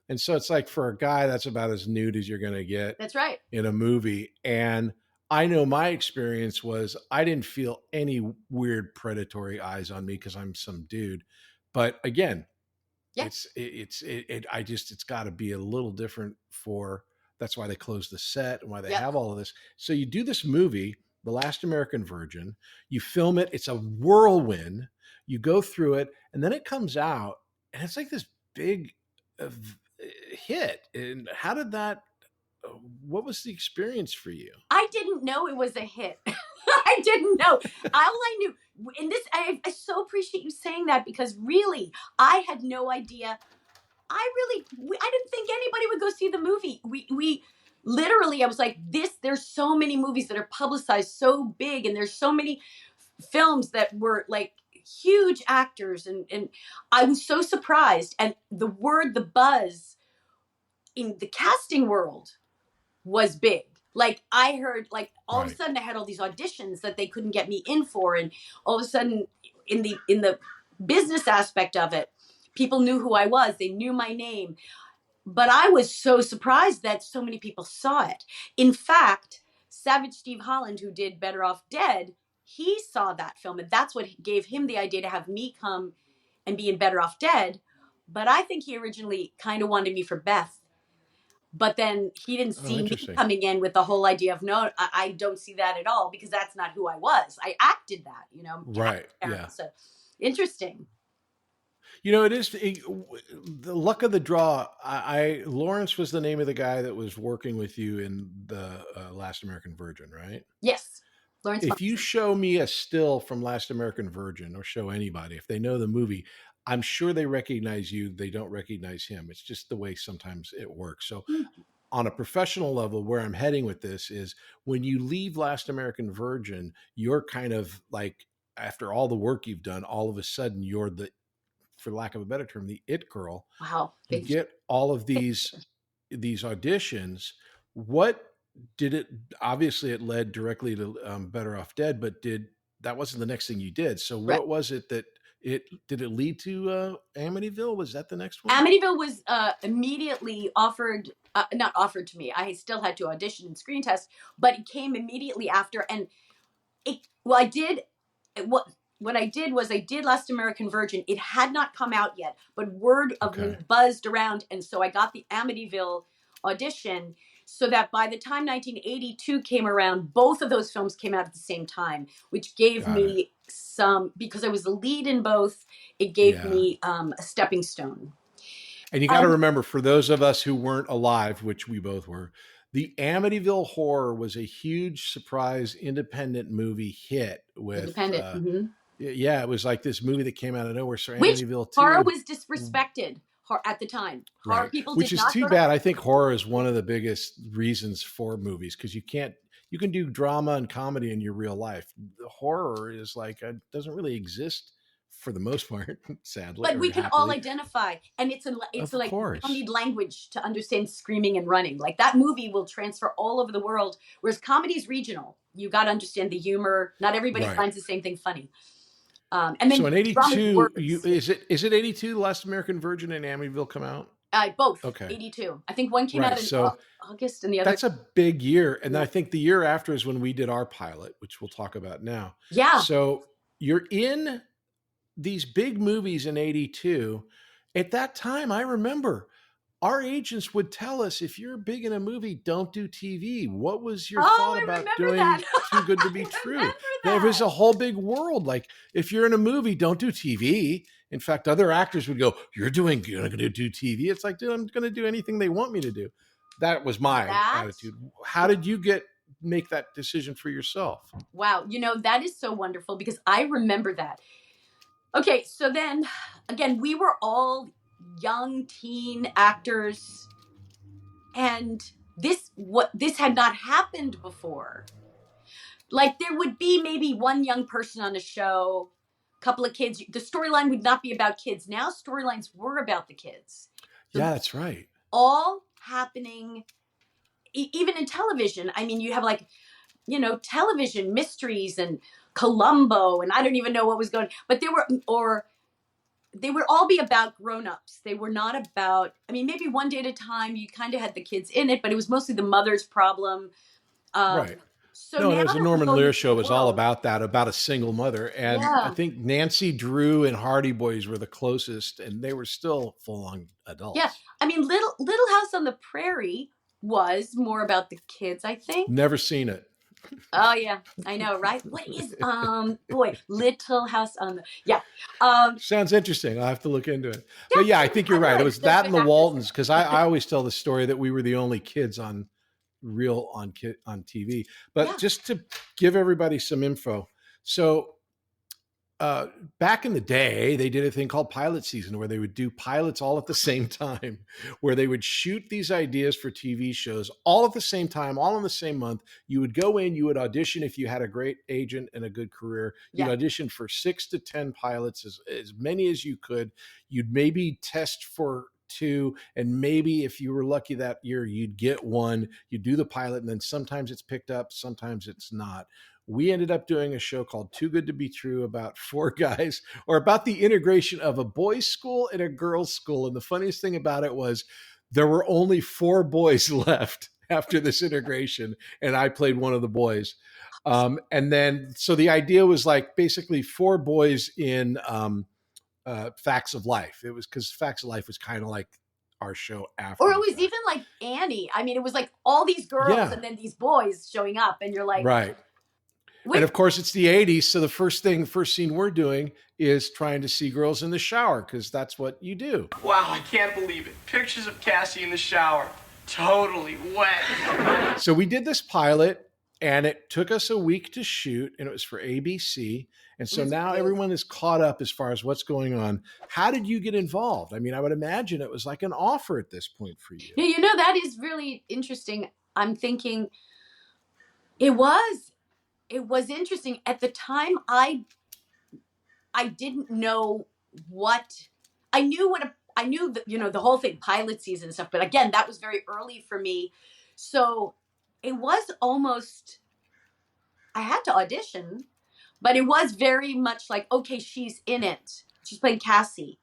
And so it's like for a guy, that's about as nude as you're going to get That's right. in a movie. And I know my experience was I didn't feel any weird predatory eyes on me because I'm some dude. But again, Yeah. it's got to be a little different for, that's why they close the set and why they Yep. have all of this. So you do this movie, The Last American Virgin, you film it, it's a whirlwind, you go through it, and then it comes out and it's like this big hit. And how did that, what was the experience for you? I didn't know it was a hit. I didn't know. All I knew in this, I so appreciate you saying that, because really, I had no idea. I didn't think anybody would go see the movie. We literally, I was like, there's so many movies that are publicized so big, and there's so many films that were like huge actors, and I was so surprised. And the buzz in the casting world was big. Like I heard, like all of a sudden I had all these auditions that they couldn't get me in for, and all of a sudden in the business aspect of it, people knew who I was. They knew my name. But I was so surprised that so many people saw it. In fact, Savage Steve Holland, who did Better Off Dead, he saw that film, and that's what gave him the idea to have me come and be in Better Off Dead. But I think he originally kind of wanted me for Beth. But then he didn't see me coming in with the whole idea of, no, I don't see that at all, because that's not who I was. I acted that, you know. Right. Yeah. So interesting. You know, it is the luck of the draw. Lawrence was the name of the guy that was working with you in the Last American Virgin, right? Yes. Lawrence. If you show me a still from Last American Virgin, or show anybody, if they know the movie, I'm sure they recognize you. They don't recognize him. It's just the way sometimes it works. So on a professional level, where I'm heading with this is when you leave Last American Virgin, you're kind of like, after all the work you've done, all of a sudden you're the, for lack of a better term, the it girl. Wow. You get all of these auditions. What did it, obviously it led directly to Better Off Dead, but that wasn't the next thing you did. So what was it that did it lead to Amityville? Was that the next one? Amityville was immediately offered, not offered to me. I still had to audition and screen test, but it came immediately after. And what I did was I did Last American Virgin. It had not come out yet, but word of me buzzed around. And so I got the Amityville audition, so that by the time 1982 came around, both of those films came out at the same time, which gave me some, because I was the lead in both, it gave me a stepping stone. And you got to remember, for those of us who weren't alive, which we both were, the Amityville Horror was a huge surprise independent movie hit with yeah, it was like this movie that came out of nowhere. So Amityville 2, horror was disrespected at the time. Horror people, which is too bad. I think horror is one of the biggest reasons for movies, because you can do drama and comedy in your real life. The horror is like, doesn't really exist for the most part, sadly. But we can all identify, and it's like, course. You don't need language to understand screaming and running. Like that movie will transfer all over the world, whereas comedy is regional. You got to understand the humor. Not everybody finds the same thing funny. And then so in 82, is it 82? Last American Virgin and Amityville come out? Both. Okay. 82. I think one came out in August, and the other. That's a big year, and I think the year after is when we did our pilot, which we'll talk about now. Yeah. So you're in these big movies in 82. At that time, I remember our agents would tell us, if you're big in a movie, don't do TV. What was your thought about doing Too Good to Be True? There was a whole big world. Like, if you're in a movie, don't do TV. In fact, other actors would go, you're going to do TV. It's like, dude, I'm going to do anything they want me to do. That was my attitude. How did you make that decision for yourself? Wow. That is so wonderful, because I remember that. Okay. So then again, we were all young teen actors, and this had not happened before. Like, there would be maybe one young person on a show, a couple of kids. The storyline would not be about kids. Now storylines were about the kids. So that's right. All happening, even in television. I mean, you have television mysteries and Columbo, and I don't even know what was going, but there were, or they would all be about grown-ups. They were not about, I mean, maybe one day at a time, you kind of had the kids in it, but it was mostly the mother's problem. Right. So No, now there's a that we're Norman going Lear into show the was all world, about that, about a single mother. And I yeah. think Nancy Drew and Hardy Boys were the closest, and they were still full-on adults. Yeah. I mean, Little House on the Prairie was more about the kids, I think. Never seen it. Oh yeah, I know, right? What is boy, Little House on the Sounds interesting. I'll have to look into it. Yeah, But yeah, I think you're right. It was They're that good and the actors. Waltons, because I always tell the story that we were the only kids on TV. But Yeah. just to give everybody some info, so back in the day, they did a thing called pilot season where they would do pilots all at the same time, where they would shoot these ideas for TV shows all at the same time, all in the same month. You would go in, you would audition if you had a great agent and a good career. You'd Yeah. audition for 6 to 10 pilots, as many as you could. You'd maybe test for 2, and maybe if you were lucky that year, you'd get 1. You do the pilot, and then sometimes it's picked up, sometimes it's not. We ended up doing a show called Too Good to Be True about 4 guys, or about the integration of a boys' school and a girls' school. And the funniest thing about it was there were only 4 boys left after this integration, and I played one of the boys. And then, so the idea was like basically 4 boys in Facts of Life. It was because Facts of Life was kind of like our show after. Or it was even like Annie. I mean, it was like all these girls and then these boys showing up, and you're like, right. And of course, it's the 80s. So the first scene we're doing is trying to see girls in the shower, because that's what you do. Wow, I can't believe it. Pictures of Cassie in the shower. Totally wet. So we did this pilot, and it took us a week to shoot, and it was for ABC. And so now everyone is caught up as far as what's going on. How did you get involved? I mean, I would imagine it was like an offer at this point for you. Yeah, you know, that is really interesting. I'm thinking it was interesting at the time. I didn't know what I knew that, you know, the whole thing, pilot season and stuff, but again, that was very early for me. So it was almost, I had to audition, but it was very much like, okay, she's in it. She's playing Cassie.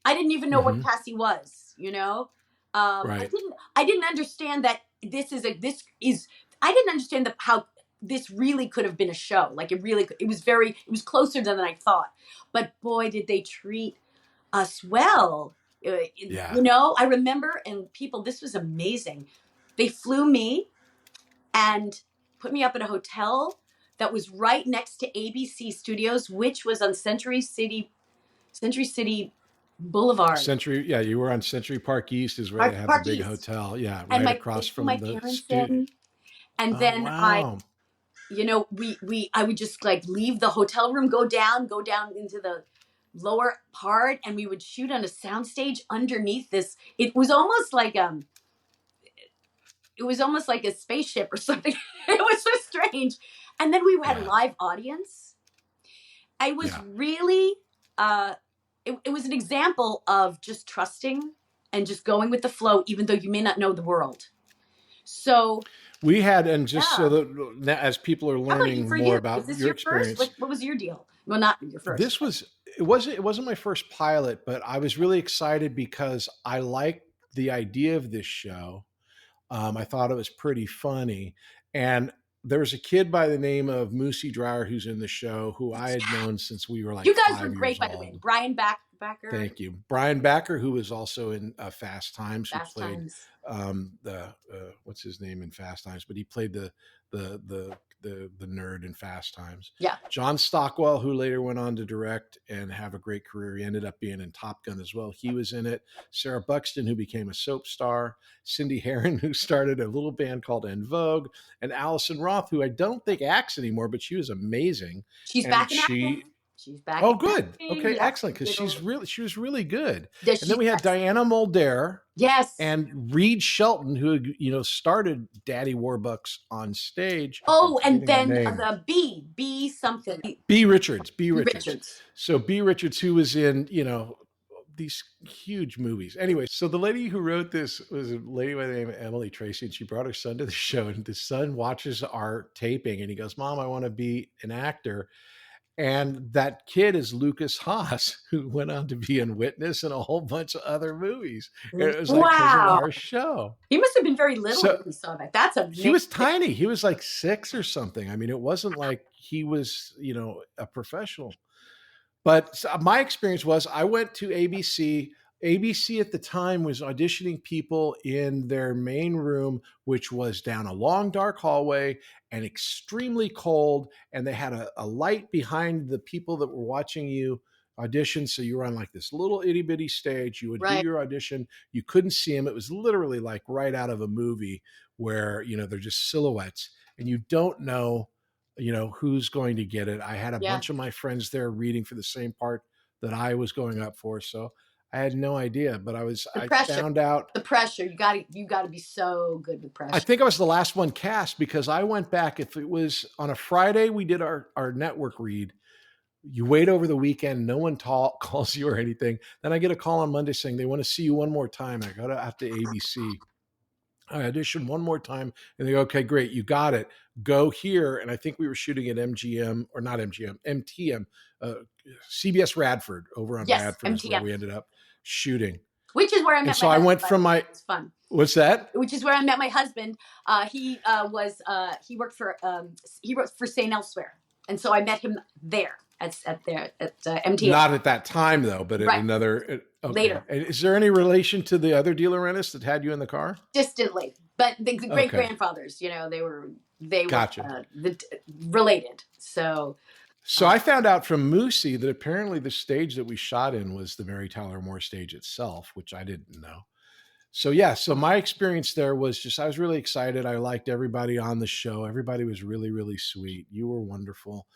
I didn't even know what Cassie was, you know? Right. I didn't understand that I didn't understand how this really could have been a show. Like it was closer than I thought. But boy, did they treat us well. Yeah. You know, I remember, and people, this was amazing. They flew me and put me up at a hotel that was right next to ABC Studios, which was on Century City Boulevard. Yeah, you were on Century Park East, is where they have the big hotel. Yeah, and right across from the studio. And then wow. you know, I would just like leave the hotel room, go down into the lower part, and we would shoot on a soundstage underneath this. It was almost like a spaceship or something. It was so strange. And then we had a live audience. I was really, it was an example of just trusting and just going with the flow, even though you may not know the world. So we had, and just so that as people are learning more about your experience. First? What was your deal? Well, not your first. It wasn't my first pilot, but I was really excited because I liked the idea of this show. I thought it was pretty funny. And there was a kid by the name of Moosey Dreyer who's in the show, who I had known since we were like 5 years old. You guys were great, by the way. Brian Backer. Thank you. Brian Backer, who was also in Fast Times, who played what's his name in Fast Times, but he played the nerd in Fast Times. Yeah. John Stockwell, who later went on to direct and have a great career. He ended up being in Top Gun as well. He was in it. Sarah Buxton, who became a soap star. Cindy Herron, who started a little band called En Vogue. And Allison Roth, who I don't think acts anymore, but she was amazing. She's back in acting. She's back. Oh, good. Okay, excellent. Because she was really good. And then we had Diana Muldaur. Yes. And Reed Shelton, who, you know, started Daddy Warbucks on stage. Oh, and then the B something. B Richards. So B Richards, who was in, you know, these huge movies. Anyway, so the lady who wrote this was a lady by the name of Emily Tracy, and she brought her son to the show, and the son watches our taping and he goes, "Mom, I want to be an actor." And that kid is Lucas Haas, who went on to be in Witness and a whole bunch of other movies. And it was like because of Wow. our show. He must have been very little So when he saw that. That's amazing. he was tiny. He was like 6 or something. I mean, it wasn't like he was, a professional. But my experience was I went to ABC. ABC at the time was auditioning people in their main room, which was down a long, dark hallway and extremely cold. And they had a light behind the people that were watching you audition. So you were on like this little itty bitty stage. You would do your audition. You couldn't see them. It was literally like right out of a movie where, they're just silhouettes and you don't know who's going to get it. I had a bunch of my friends there reading for the same part that I was going up for. So I had no idea, but I found out the pressure. You got to be so good with pressure. I think I was the last one cast because I went back. If it was on a Friday, we did our network read. You wait over the weekend, no one calls you or anything. Then I get a call on Monday saying they want to see you one more time. I go out to ABC. I auditioned one more time and they go, okay, great. You got it. Go here. And I think we were shooting at MGM or not MGM, MTM, CBS Radford over on Radford is where we ended up shooting. Which is where I met my husband. I went from It's fun. What's that? Which is where I met my husband. He worked for St. Elsewhere. And so I met him there at MTM. Not at that time though, but at another later. And is there any relation to the other De Laurentiis that had you in the car? Distantly, but the great grandfathers, they were related. So I found out from Moosey that apparently the stage that we shot in was the Mary Tyler Moore stage itself, which I didn't know. So my experience there was just, I was really excited. I liked everybody on the show. Everybody was really, really sweet. You were wonderful.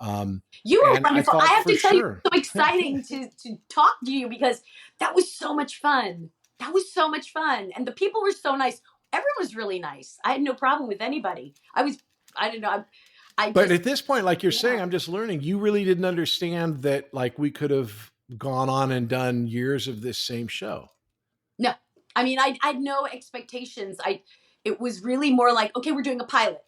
You were wonderful. I have to tell you, it's so exciting to talk to you because that was so much fun. And the people were so nice. Everyone was really nice. I had no problem with anybody. But at this point, like you're saying, I'm just learning, you really didn't understand that like we could have gone on and done years of this same show. No, I mean, I had no expectations. It was really more like, okay, we're doing a pilot.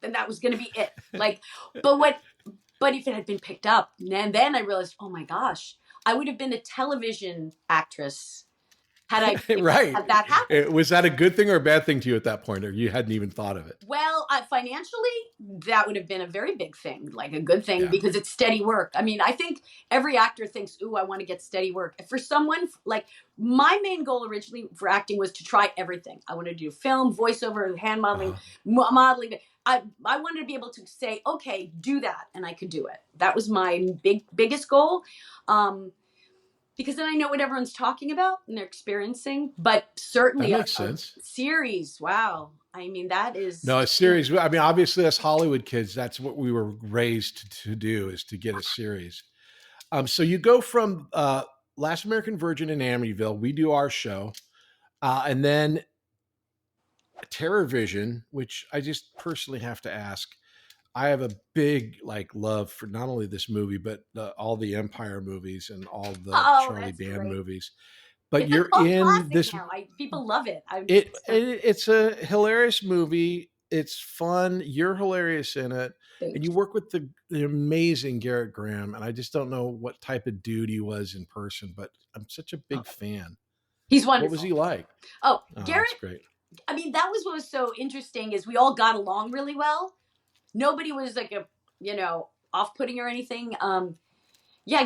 And that was going to be it. But if it had been picked up, and then I realized, oh my gosh, I would have been a television actress had I had that happen. Was that a good thing or a bad thing to you at that point, or you hadn't even thought of it? Well, financially, that would have been a very big thing, like a good thing, because it's steady work. I mean, I think every actor thinks, ooh, I want to get steady work. For someone, like my main goal originally for acting was to try everything. I wanted to do film, voiceover, hand modeling, modeling. I wanted to be able to say, okay, do that. And I could do it. That was my biggest goal. Because then I know what everyone's talking about and they're experiencing. But certainly that makes sense. Series, wow. I mean, that is... No, a series. I mean, obviously as Hollywood kids, that's what we were raised to do, is to get a series. So you go from Last American Virgin in Amityville. We do our show. And then Terror Vision, which I just personally have to ask. I have a big love for not only this movie, but all the Empire movies and all the Charlie Band movies. But you're in this. Now. People love it. It's a hilarious movie. It's fun. You're hilarious in it. And you work with the amazing Garrett Graham. And I just don't know what type of dude he was in person, but I'm such a big fan. He's wonderful. What was he like? Oh, Garrett. That's great. I mean, that was what was so interesting is we all got along really well. Nobody was off-putting or anything.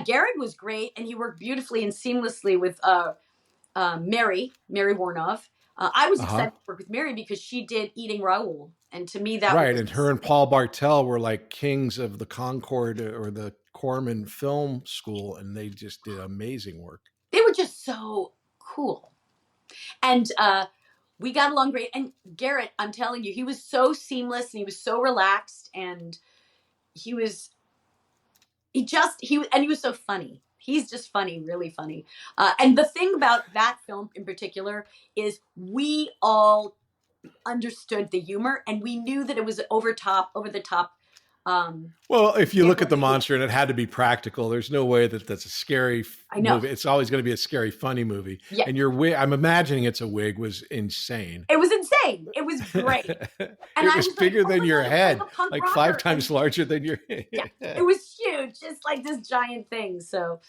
Garrett was great, and he worked beautifully and seamlessly with Mary Warnov. I was excited to work with Mary because she did Eating Raoul, and to me that was... And her and Paul Bartel were like kings of the Concord or the Corman Film School, and they just did amazing work. They were just so cool, and we got along great. And Garrett, I'm telling you, he was so seamless and he was so relaxed and he was so funny. He's just funny, really funny. And the thing about that film in particular is we all understood the humor and we knew that it was over the top Well, if you it look at the really- monster and it had to be practical, there's no way that that's a scary I know. movie. It's always going to be a scary, funny movie. Yeah. And your wig, I'm imagining it's a wig, was insane. It was insane. It was great. It And I was was bigger like, oh than my your God, it's head, like a punk like rocker. 5 times larger than your head. Yeah, it was huge, just like this giant thing. So,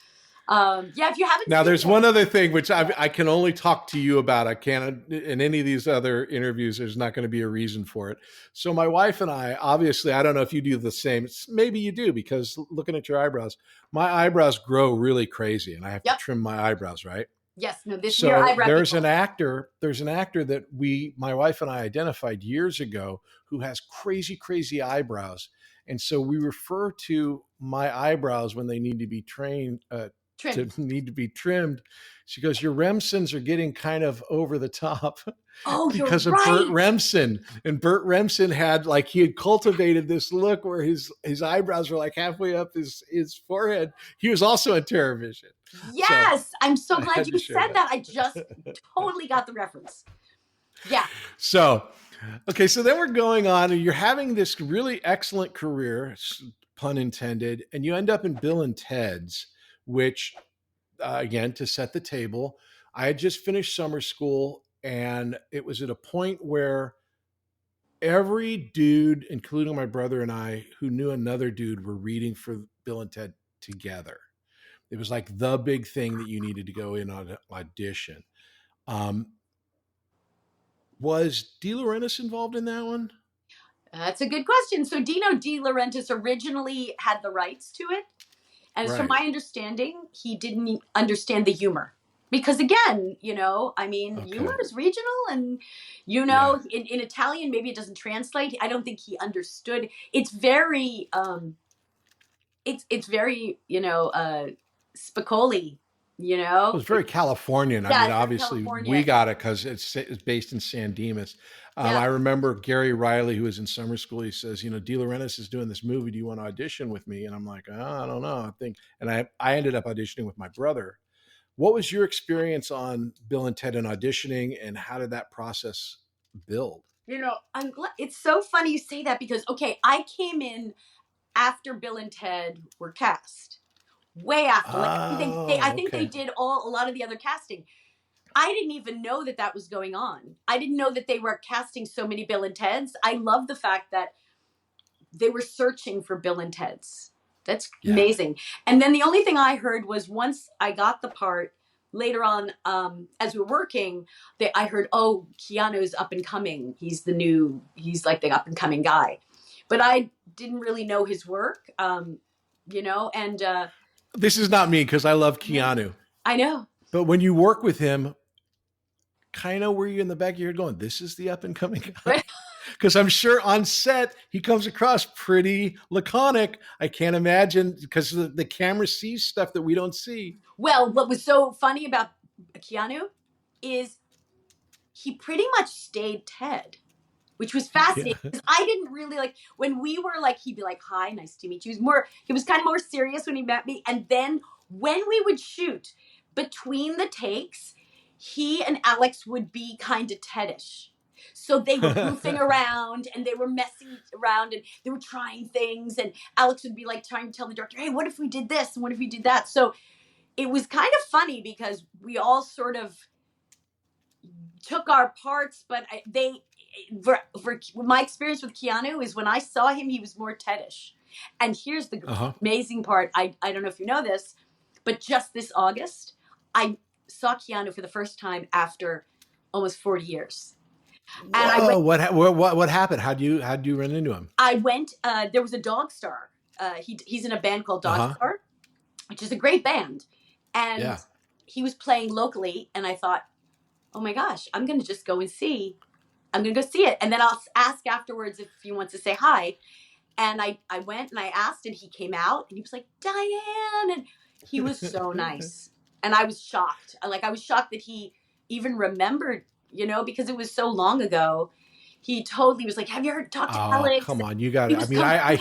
if you haven't Now, seen there's it, one other thing which I can only talk to you about. I can't, in any of these other interviews, there's not going to be a reason for it. So my wife and I, obviously, I don't know if you do the same. Maybe you do, because looking at your eyebrows, my eyebrows grow really crazy and I have to trim my eyebrows, right? yes, no, this So year eyebrow there's people. there's an actor that my wife and I identified years ago who has crazy, crazy eyebrows. And so we refer to my eyebrows when they need to be trimmed. She goes, your Remsons are getting kind of over the top. Oh, Because you're of right. Burt Remsen. And Burt Remsen had he had cultivated this look where his eyebrows were like halfway up his forehead. He was also in TerrorVision. Yes, I'm so I glad had you to share said that. that. I just totally got the reference. Yeah. So, okay, so then we're going on and you're having this really excellent career, pun intended, and you end up in Bill and Ted's, which, again, to set the table, I had just finished summer school and it was at a point where every dude, including my brother and I, who knew another dude, were reading for Bill and Ted together. It was like the big thing that you needed to go in on an audition. Was De Laurentiis involved in that one? That's a good question. So Dino De Laurentiis originally had the rights to it. And from my understanding, he didn't understand the humor. Because again, humor is regional and, in Italian, maybe it doesn't translate. I don't think he understood. It's very, it's very, Spicoli, It was very Californian. Yeah, I mean, obviously California. we got it because it's based in San Dimas. Yeah. I remember Gary Riley, who was in summer school, he says, De Laurentiis is doing this movie. Do you want to audition with me? And I'm like, I don't know. I think, and I ended up auditioning with my brother. What was your experience on Bill and Ted and auditioning, and how did that process build? I'm glad. It's so funny you say that because, I came in after Bill and Ted were cast. Way after. I think they did a lot of the other casting. I didn't even know that was going on. I didn't know that they were casting so many Bill and Teds. I love the fact that they were searching for Bill and Teds. That's amazing. And then the only thing I heard was once I got the part, later on, as we were working, I heard, Keanu's up and coming. He's like the up and coming guy. But I didn't really know his work, and... This is not me because I love Keanu. I know. But when you work with him, kind of were you in the back of your head going, this is the up and coming guy? Because I'm sure on set, he comes across pretty laconic. I can't imagine, because the camera sees stuff that we don't see. Well, what was so funny about Keanu is he pretty much stayed Ted, which was fascinating. Because I didn't really when we were he'd be like, hi, nice to meet you. He was kind of more serious when he met me. And then when we would shoot, between the takes, he and Alex would be kind of Ted-ish. So they were goofing around and they were messing around and they were trying things. And Alex would be trying to tell the director, hey, what if we did this? And what if we did that? So it was kind of funny because we all sort of took our parts, but for my experience with Keanu is when I saw him, he was more Ted-ish. And here's the amazing part. I don't know if you know this, but just this August, I saw Keanu for the first time after almost 40 years. And what happened? How'd you run into him? I went, there was a Dog Star. He's in a band called Dog Star, which is a great band. And he was playing locally. And I thought, oh my gosh, I'm going to just go and see. I'm going to go see it. And then I'll ask afterwards if he wants to say hi. And I went and I asked, and he came out and he was like, Diane. And he was so nice. And I was shocked. I was shocked that he even remembered, because it was so long ago. He totally was like, have you talked to Alex? Come on, you got it. I mean, I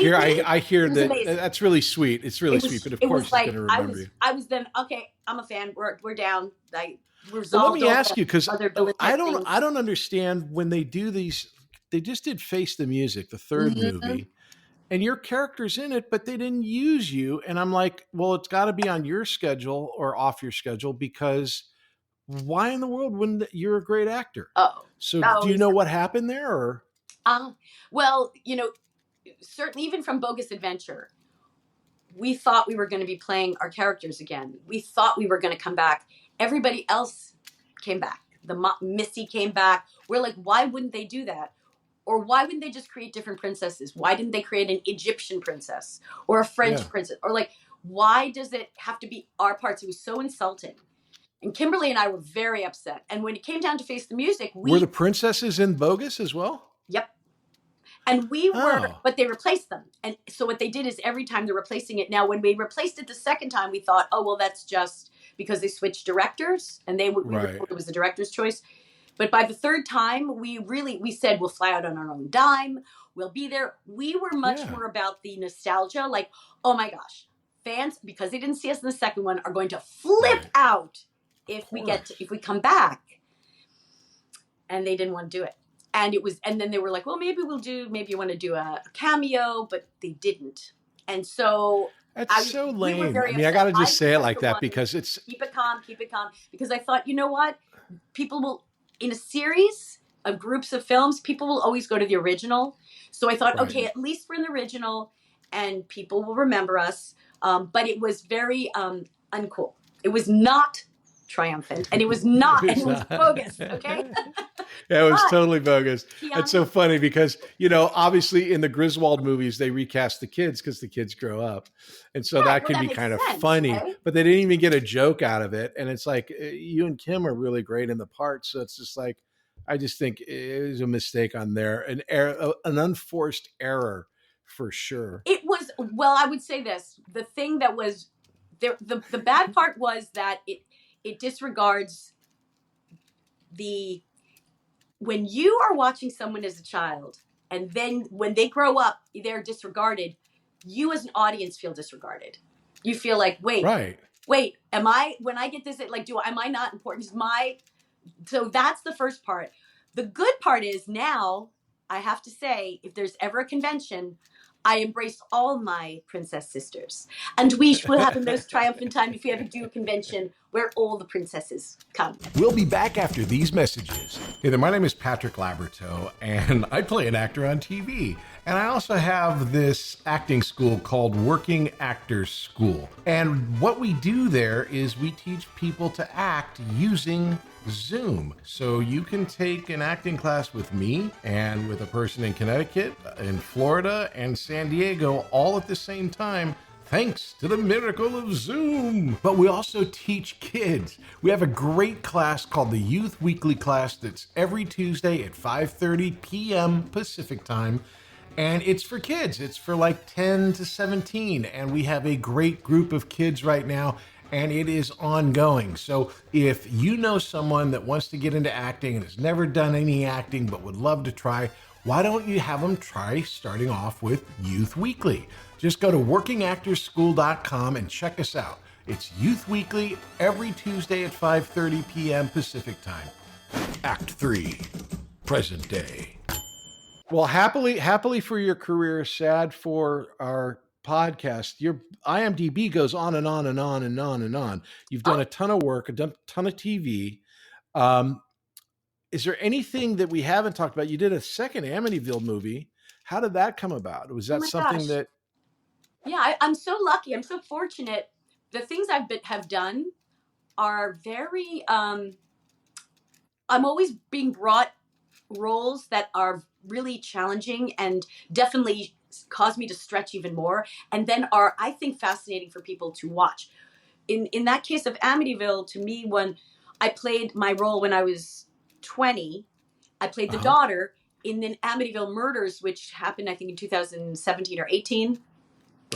hear that. Amazing. That's really sweet. It's really sweet, but of course he's going to remember you. I was then, okay, I'm a fan. We're down. Let me ask you, because I don't understand when they do these. They just did Face the Music, the third movie, and your character's in it, but they didn't use you. And I'm like, well, it's got to be on your schedule or off your schedule, because why in the world wouldn't you're a great actor? Oh, So oh, do you know what happened there? Or well, certainly even from Bogus Adventure, we thought we were going to be playing our characters again. We thought we were going to come back. Everybody else came back. Missy came back. We're like, why wouldn't they do that? Or why wouldn't they just create different princesses? Why didn't they create an Egyptian princess or a French princess? Or like, why does it have to be our parts? It was so insulting. And Kimberly and I were very upset. And when it came down to Face the Music, were the princesses in Bogus as well? Yep. And we were, but they replaced them. And so what they did is every time they're replacing it. Now, when we replaced it the second time, we thought, oh, well, that's just because they switched directors, and we were told it was the director's choice. But by the third time, we said, we'll fly out on our own dime. We'll be there. We were much more about the nostalgia. Like, oh my gosh, fans, because they didn't see us in the second one, are going to flip out if we come back. And they didn't want to do it. And then they were like, well, maybe you want to do a cameo, but they didn't. And so that's so lame. I mean, I got to just say it like that, because it's keep it calm. Because I thought, you know what? People will, in a series of groups of films, people will always go to the original. So I thought, okay, at least we're in the original and people will remember us. But it was very uncool. It was not triumphant, and it was bogus. Okay. Yeah, it was totally bogus. It's so funny because, obviously in the Griswold movies, they recast the kids because the kids grow up. And so that can be kind of funny, right? But they didn't even get a joke out of it. And it's like, you and Kim are really great in the part. So it's just like, I just think it was a mistake on there, an unforced error for sure. It was, well, I would say this, the thing that was there, the bad part was that it disregards when you are watching someone as a child, and then when they grow up, they're disregarded, you as an audience feel disregarded. You feel like, wait, when I get this, like, am I not important? So that's the first part. The good part is now, I have to say, if there's ever a convention, I embrace all my princess sisters. And we will have the most triumphant time if we ever do a convention where all the princesses come. We'll be back after these messages. Hey there, my name is Patrick Labyorteaux, and I play an actor on TV. And I also have this acting school called Working Actors School. And what we do there is we teach people to act using Zoom. So you can take an acting class with me and with a person in Connecticut, in Florida, and San Diego all at the same time, thanks to the miracle of Zoom. But we also teach kids. We have a great class called the Youth Weekly class that's every Tuesday at 5:30 p.m. Pacific time. And it's for kids. It's for like 10 to 17. And we have a great group of kids right now, and it is ongoing. So if you know someone that wants to get into acting and has never done any acting but would love to try, why don't you have them try starting off with Youth Weekly? Just go to workingactorsschool.com and check us out. It's Youth Weekly every Tuesday at 5:30 p.m. Pacific time. Act 3, present day. Well, happily for your career, sad for our podcast. Your IMDb goes on and on and on and on and on. You've done a ton of work, a ton of TV. Is there anything that we haven't talked about? You did a second Amityville movie. How did that come about? Was that something that? Yeah, I'm so lucky. I'm so fortunate. The things have done are very. I'm always being brought roles that are really challenging and definitely cause me to stretch even more, and then are, I think, fascinating for people to watch. In that case of Amityville, to me, when I played my role when I was 20, I played the daughter in the Amityville murders, which happened, I think, in 2017 or 18.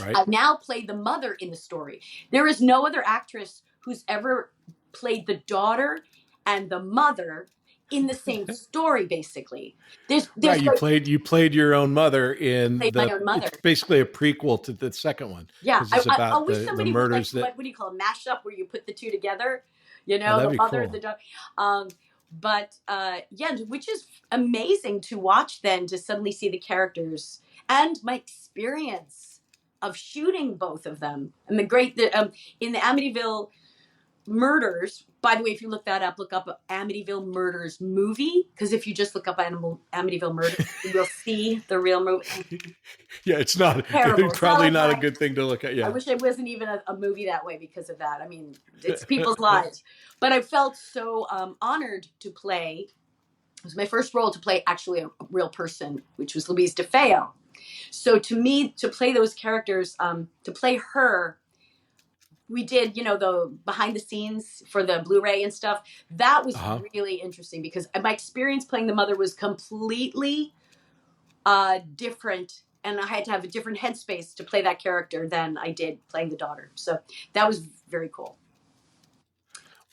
Right. I've now played the mother in the story. There is no other actress who's ever played the daughter and the mother in the same story, basically. There's right, you played your own mother in my own mother. It's basically a prequel to the second one. Yeah, it's about I wish somebody the murders would, like, what do you call it, mashup, where you put the two together? You know, the mother, cool. the daughter. But yeah, which is amazing to watch then, to suddenly see the characters and my experience of shooting both of them. And in the Amityville Murders, by the way, if you look that up, look up Amityville Murders movie, because if you just look up Amityville Murders, you'll see the real movie. Yeah, it's not Terrible. it's probably It's not a like good thing to look at. Yeah. I wish it wasn't even a movie that way because of that. I mean, it's people's lives. But I felt so honored to play. It was my first role to play actually a real person, which was Louise DeFeo. So to me, to play those characters, to play her, we did, the behind the scenes for the Blu-ray and stuff. That was really interesting because my experience playing the mother was completely different. And I had to have a different headspace to play that character than I did playing the daughter. So that was very cool.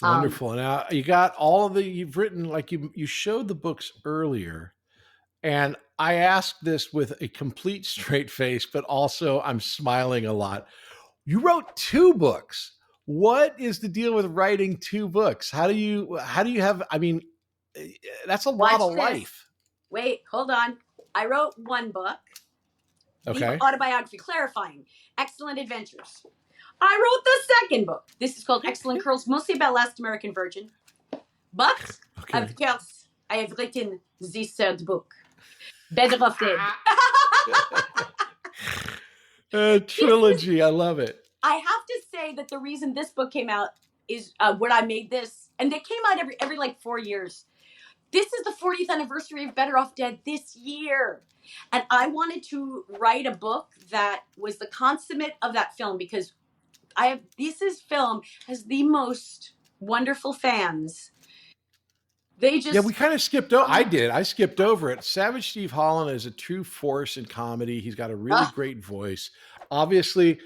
Wonderful. Now you got you've written, like you showed the books earlier, and I asked this with a complete straight face, but also I'm smiling a lot. You wrote 2 books. What is the deal with writing 2 books? How do you have, I mean, that's a lot of life. Wait, hold on. I wrote 1 book. Okay. The autobiography, clarifying, Excellent Adventures. I wrote the 2nd book. This is called Excellent Curls, mostly about Last American Virgin. But, of course, I have written the 3rd book, Better Off Dead. Trilogy, I love it. I have to say that the reason this book came out is when I made this, and they came out every like 4 years. This is the 40th anniversary of Better Off Dead this year. And I wanted to write a book that was the consummate of that film because this film has the most wonderful fans. They just... Yeah, we kind of skipped over. I skipped over it. Savage Steve Holland is a true force in comedy. He's got a really great voice. Obviously,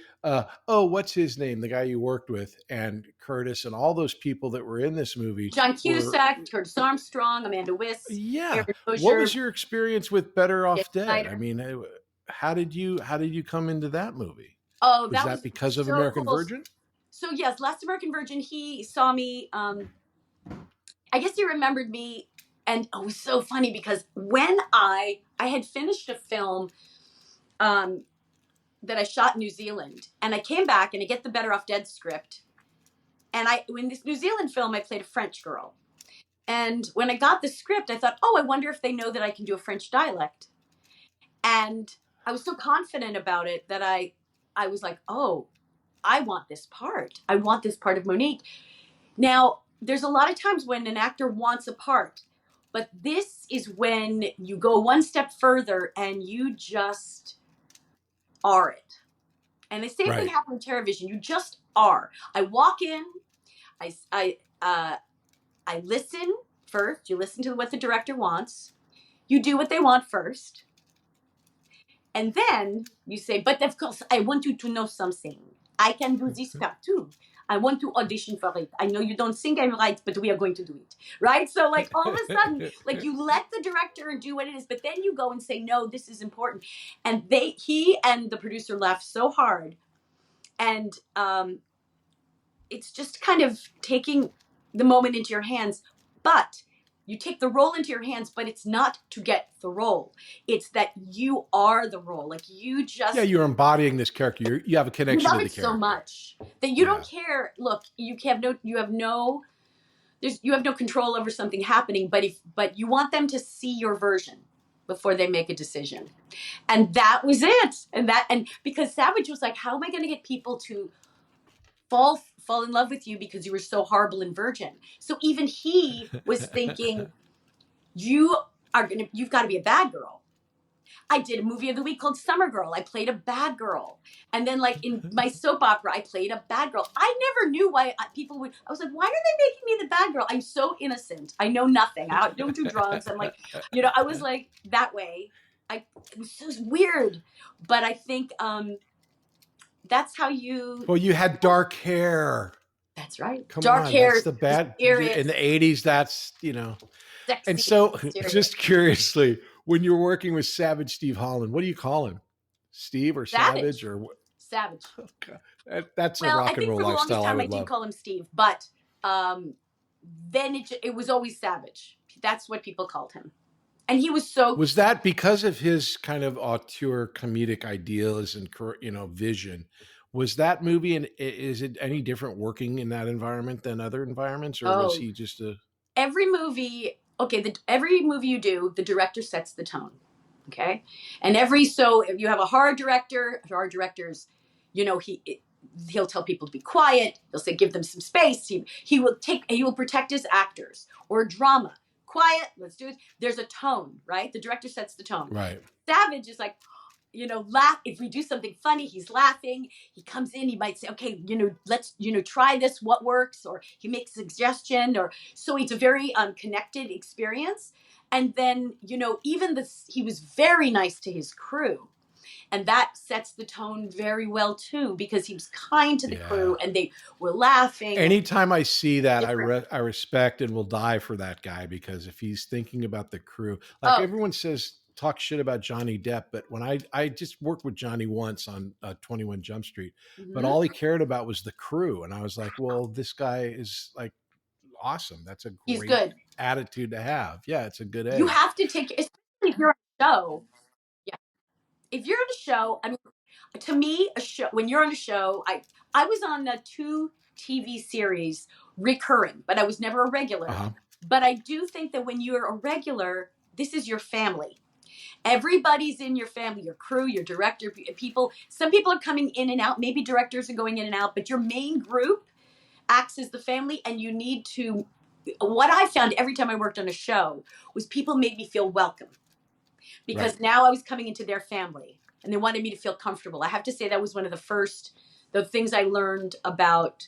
what's his name? The guy you worked with, and Curtis, and all those people that were in this movie. John Cusack, Curtis Armstrong, Amanda Wyss. Yeah. What was your experience with Better Off Dead? I mean, how did you come into that movie? Oh, was that because of American Virgin? So yes, Last American Virgin. He saw me. I guess he remembered me, and it was so funny because when I had finished a film that I shot in New Zealand, and I came back and I get the Better Off Dead script, and in this New Zealand film I played a French girl, and when I got the script I thought, I wonder if they know that I can do a French dialect, and I was so confident about it that I was like, I want this part. I want this part of Monique. Now, there's a lot of times when an actor wants a part, but this is when you go one step further and you just are it. And the same thing happened in TerraVision. You just are. I walk in, I listen first. You listen to what the director wants. You do what they want first. And then you say, but of course, I want you to know something. I can do this part too. I want to audition for it. I know you don't think I'm right, but we are going to do it. Right? So like all of a sudden, like you let the director do what it is, but then you go and say, no, this is important. And he and the producer laughed so hard. And it's just kind of taking the moment into your hands. But you take the role into your hands, but it's not to get the role. It's that you are the role. Like you just... Yeah, you're embodying this character. You have a connection to the character. You love it so much that you don't care. Look, you have no control over something happening, but you want them to see your version before they make a decision. And that was it. And because Savage was like, how am I going to get people to fall in love with you because you were so horrible in Virgin? So even he was thinking, you've got to be a bad girl. I did a movie of the week called Summer Girl. I played a bad girl. And then like in my soap opera, I played a bad girl. I never knew why people would, I was like, why are they making me the bad girl? I'm so innocent. I know nothing. I don't do drugs. I'm like, I was like that way. It was so weird. But I think, that's how you... Well, you had dark hair. That's right. Dark hair. That's the bad... In the 80s, that's, Sexy, and so, serious. Just curiously, when you're working with Savage Steve Holland, what do you call him? Steve or Savage or what? Savage. Okay. That's a rock and roll lifestyle I would love. I did call him Steve, but then it was always Savage. That's what people called him. And he was so... Was that because of his kind of auteur comedic ideas and, vision? Was that movie, and is it any different working in that environment than other environments, or was he just a... Every movie you do, the director sets the tone. Okay. And so if you have a horror directors, he'll tell people to be quiet. He'll say, give them some space. He will protect his actors. Or drama. Quiet, let's do it. There's a tone, right? The director sets the tone. Right. Savage is like, laugh. If we do something funny, he's laughing. He comes in, he might say, okay, let's, try this, what works, or he makes a suggestion, so it's a very connected experience. And then, he was very nice to his crew. And that sets the tone very well, too, because he was kind to the crew and they were laughing. Anytime I see that, I respect and will die for that guy, because if he's thinking about the crew, everyone says, talk shit about Johnny Depp. But when I just worked with Johnny once on 21 Jump Street, but all he cared about was the crew. And I was like, well, this guy is like awesome. That's a great attitude to have. Yeah, it's a good egg. You have to take, especially if you're on a show. Yeah. If you're on a show, I mean, to me, when you're on a show, I was on 2 TV series recurring, but I was never a regular. Uh-huh. But I do think that when you're a regular, this is your family. Everybody's in your family, your crew, your director, people. Some people are coming in and out. Maybe directors are going in and out, but your main group acts as the family. And you need to, what I found every time I worked on a show was people made me feel welcome, because now I was coming into their family and they wanted me to feel comfortable. I have to say that was one of the things I learned about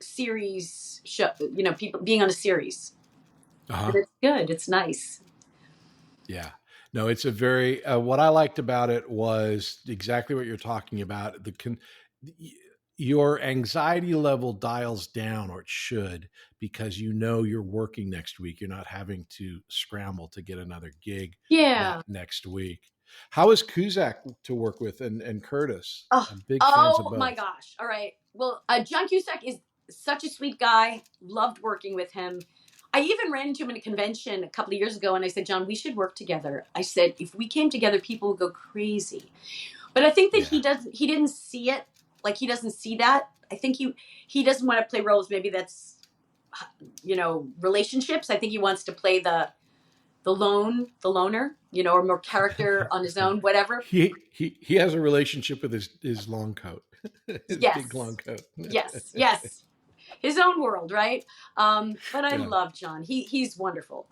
series show, people being on a series. Uh-huh. But it's good. It's nice. Yeah. No, it's a very, what I liked about it was exactly what you're talking about. Your anxiety level dials down, or it should, because you're working next week. You're not having to scramble to get another gig next week. How is Cusack to work with and Curtis? I'm big fans of both. My gosh. All right. Well, John Cusack is such a sweet guy. Loved working with him. I even ran into him in a convention a couple of years ago, and I said, John, we should work together. I said, if we came together, people would go crazy. But I think that he didn't see it. Like, he doesn't see that. I think he doesn't want to play roles. Maybe that's, relationships. I think he wants to play the loner, or more character on his own, whatever. He has a relationship with his long coat. His big long coat. Yes. His own world, right? But I love John. He's wonderful.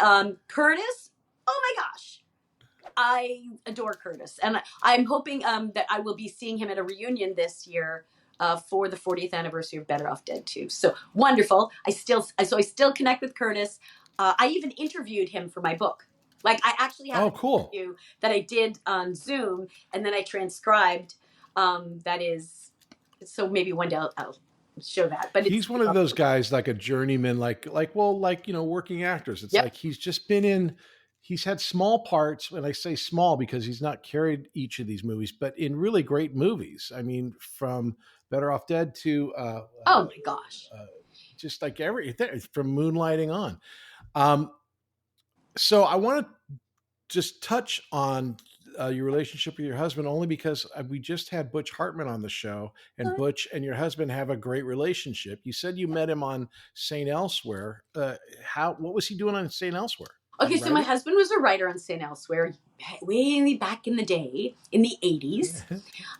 Curtis, oh my gosh. I adore Curtis. And I'm hoping that I will be seeing him at a reunion this year for the 40th anniversary of Better Off Dead 2. So wonderful. I still connect with Curtis. I even interviewed him for my book. Like, I actually have an interview that I did on Zoom, and then I transcribed. So maybe one day I'll show that. But he's one of those guys, like a journeyman, working actors. It's like he's had small parts. When I say small, because he's not carried each of these movies, but in really great movies. I mean, from Better Off Dead to oh my gosh, just like everything from Moonlighting on. So I want to just touch on your relationship with your husband, only because we just had Butch Hartman on the show, and Butch and your husband have a great relationship. You said you met him on St. Elsewhere. What was he doing on St. Elsewhere? Okay, so my husband was a writer on St. Elsewhere way back in the day, in the 80s.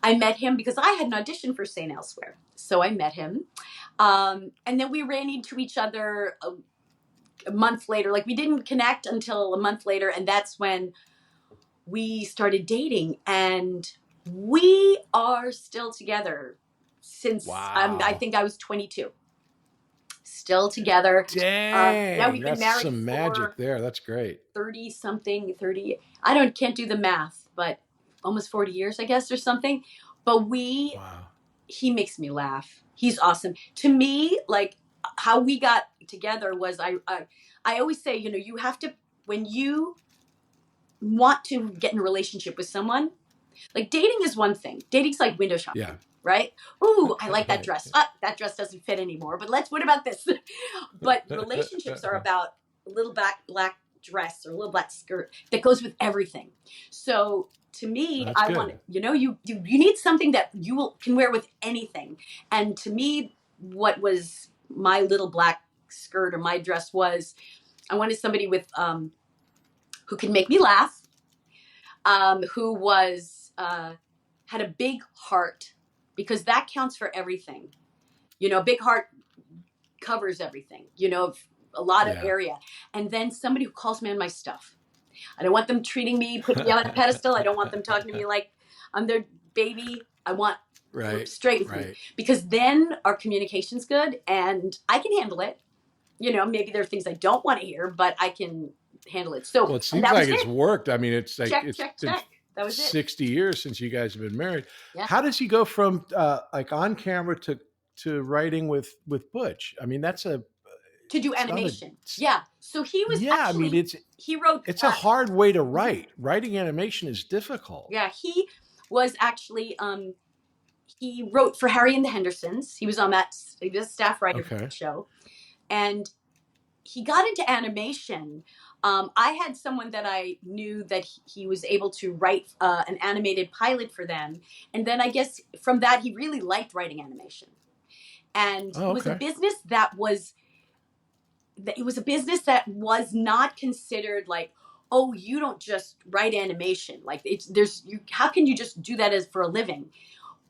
I met him because I had an audition for St. Elsewhere. So I met him. And then we ran into each other a month later. Like, we didn't connect until a month later, and that's when we started dating, and we are still together since I think I was 22. Still together. Dang, we've been married some magic there. That's great. 30. I can't do the math, but almost 40 years, I guess, or something. But he makes me laugh. He's awesome. To me, like, how we got together was I always say, you have to, when you want to get in a relationship with someone, like, dating is one thing. Dating's like window shopping. Yeah. right? Ooh, I like that Right. dress. That dress doesn't fit anymore, but what about this? But relationships are about a little black dress or a little black skirt that goes with everything. So to me, That's I good. want, you need something that can wear with anything. And to me, what was my little black skirt or my dress was, I wanted somebody with, who could make me laugh, who was, had a big heart, because that counts for everything. A big heart covers everything, a lot of Yeah. area. And then somebody who calls me on my stuff. I don't want them treating me, putting me on a pedestal. I don't want them talking to me like I'm their baby. I want straight with me, because then our communication's good and I can handle it. Maybe there are things I don't want to hear, but I can handle it. So, well, it seems like it's worked. I mean, it's like check. been That was 60 years since you guys have been married. Yeah. How does he go from like on camera to writing with Butch? I mean, that's to do animation. Yeah. So he was. Yeah, actually, I mean, he wrote. It's a hard way to write. Writing animation is difficult. Yeah, he was actually. He wrote for Harry and the Hendersons. He was on that. He was a staff writer for that show, and he got into animation. I had someone that I knew that he was able to write an animated pilot for them, and then I guess from that he really liked writing animation, and it was a business that was. It was a business that was not considered like, oh, you don't just write animation. Like how can you just do that as for a living?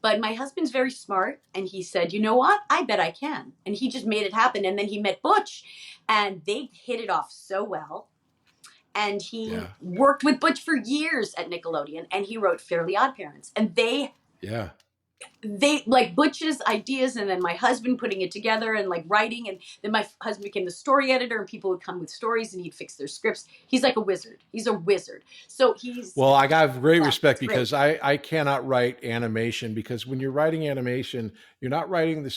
But my husband's very smart, and he said, you know what? I bet I can. And he just made it happen. And then he met Butch, and they hit it off so well. And he worked with Butch for years at Nickelodeon, and he wrote Fairly Odd Parents. And they like Butch's ideas, and then my husband putting it together and like writing, and then my husband became the story editor, and people would come with stories and he'd fix their scripts. He's like a wizard. He's a wizard. So well, I got great respect, because I cannot write animation, because when you're writing animation, you're not writing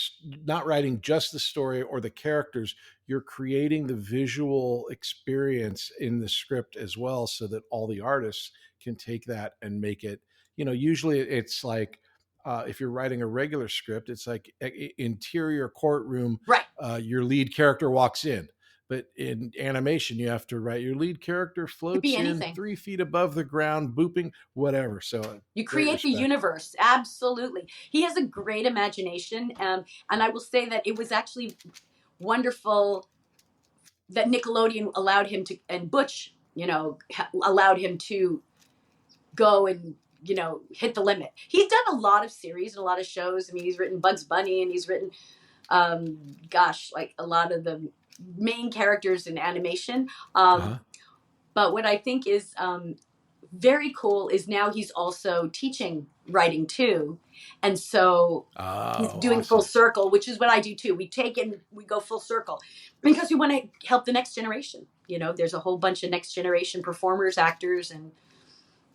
just the story or the characters. You're creating the visual experience in the script as well, so that all the artists can take that and make it, usually it's like, if you're writing a regular script, it's like interior courtroom. Right. Your lead character walks in, but in animation, you have to write your lead character floats in 3 feet above the ground, booping, whatever. So you create the universe. Absolutely. He has a great imagination. And I will say that it was actually wonderful that Nickelodeon allowed him to, and Butch, allowed him to go and, hit the limit. He's done a lot of series and a lot of shows. I mean, he's written Bugs Bunny, and he's written, like a lot of the main characters in animation. But what I think is very cool is now he's also teaching writing too. And so he's doing full circle, which is what I do too. We take it and we go full circle because we want to help the next generation. There's a whole bunch of next generation performers, actors, and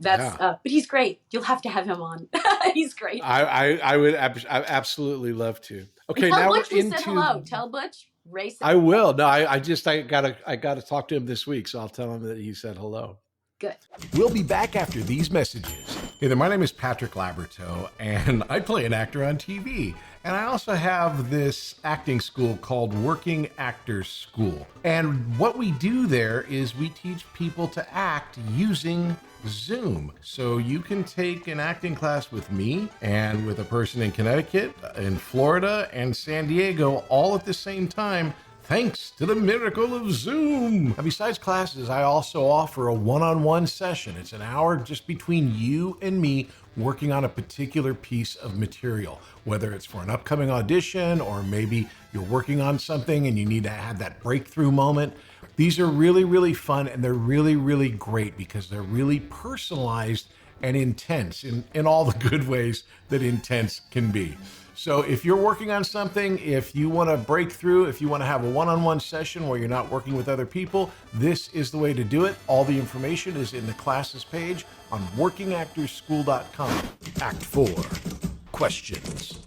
that's, but he's great. You'll have to have him on. He's great. I would absolutely love to. Okay. Tell now Butch we're into, said hello. Tell Butch, Ray said I will. No, I gotta talk to him this week. So I'll tell him that he said hello. Good. We'll be back after these messages. Hey there, my name is Patrick Labyorteaux, and I play an actor on TV. And I also have this acting school called Working Actors School. And what we do there is we teach people to act using Zoom. So you can take an acting class with me and with a person in Connecticut, in Florida, and San Diego all at the same time, thanks to the miracle of Zoom. Now, besides classes, I also offer a one-on-one session. It's an hour just between you and me working on a particular piece of material, whether it's for an upcoming audition or maybe you're working on something and you need to have that breakthrough moment. These are really, really fun, and they're really, really great because they're really personalized and intense in all the good ways that intense can be. So if you're working on something, if you want to break through, if you want to have a one-on-one session where you're not working with other people, this is the way to do it. All the information is in the classes page on workingactorsschool.com. Act 4, questions.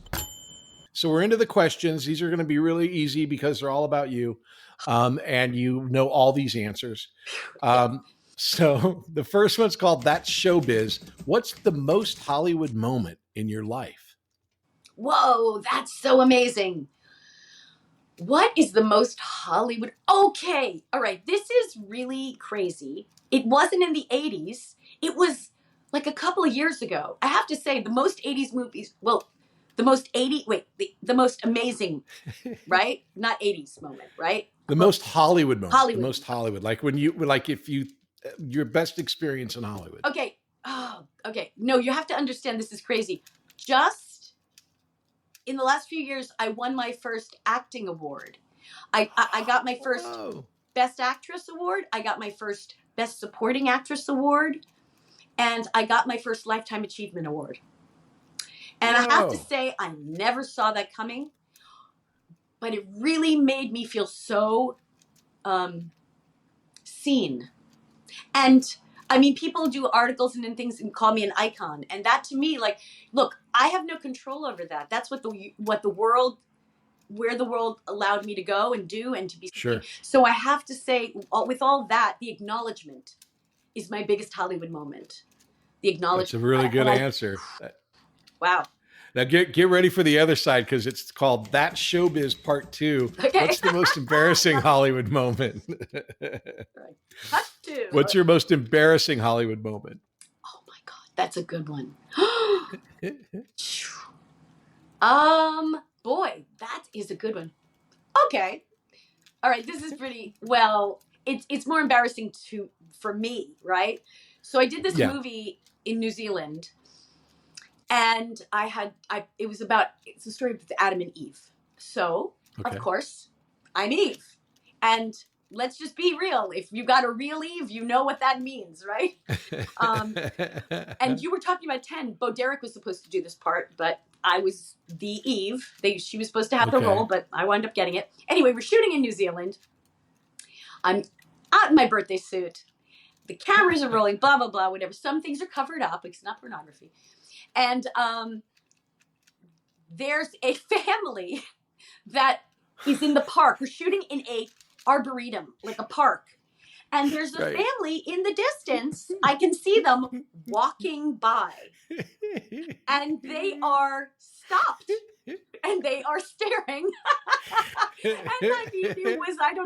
So we're into the questions. These are going to be really easy because they're all about you, and you know all these answers. So the first one's called That's Showbiz. What's the most Hollywood moment in your life? whoa, that's so amazing. What is the most Hollywood? Okay, all right, this is really crazy. It wasn't in the 80s. It was like a couple of years ago. I have to say, the most 80s movies, well, the most amazing, right? Not 80s moment, right? The most Hollywood moment. Hollywood. The most Hollywood. Like when you, like if you, your best experience in Hollywood. Okay. Oh, okay. No, you have to understand this is crazy. Just in the last few years, I won my first acting award. I got my first Best Actress award. I got my first Best Supporting Actress award. And I got my first Lifetime Achievement Award. And I have to say, I never saw that coming. But it really made me feel so seen. And I mean, people do articles and things and call me an icon. And that to me, like, look, I have no control over that. That's what the world, where the world allowed me to go and do and to be. Sure. So I have to say, with all that, the acknowledgement is my biggest Hollywood moment. The acknowledgement. That's a really good answer. Wow. Now get ready for the other side because it's called That Showbiz Part 2. Okay. What's the most embarrassing Hollywood moment? Part 2. What's your most embarrassing Hollywood moment? Oh my God, that's a good one. Boy, that is a good one. Okay. All right, this is pretty, well, it's more embarrassing for me, right? So I did this movie in New Zealand. And it's a story with Adam and Eve. So, of course, I'm Eve. And let's just be real. If you got a real Eve, you know what that means, right? And you were talking about 10. Bo Derek was supposed to do this part, but I was the Eve. She was supposed to have the role, but I wound up getting it. Anyway, we're shooting in New Zealand. I'm out in my birthday suit. The cameras are rolling, blah, blah, blah, whatever. Some things are covered up. It's not pornography. And there's a family that is in the park. We're shooting in a arboretum, like a park. And there's a family in the distance. I can see them walking by. And they are stopped. And they are staring. And I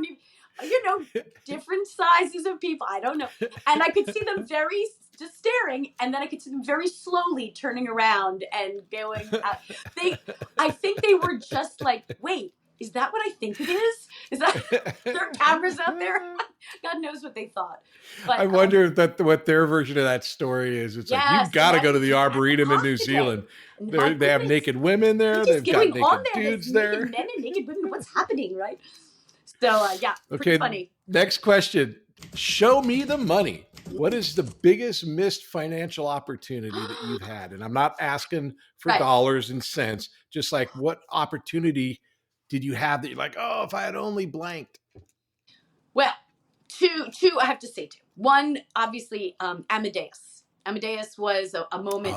mean, different sizes of people. I don't know. And I could see them just staring, and then I could see them very slowly turning around and going. I think they were just like, wait, is that what I think it is? Is that there are cameras out there? God knows what they thought. But, I wonder what their version of that story is. It's like, you've got to go to the Arboretum in New Zealand. They have naked women there. They've got naked dudes there. Naked men and naked women. What's happening, right? So, pretty funny. Next question. Show me the money. What is the biggest missed financial opportunity that you've had? And I'm not asking for dollars and cents. Just like, what opportunity did you have that you're like, oh, if I had only blanked? Well, two, I have to say two. One, obviously, Amadeus. Amadeus was a moment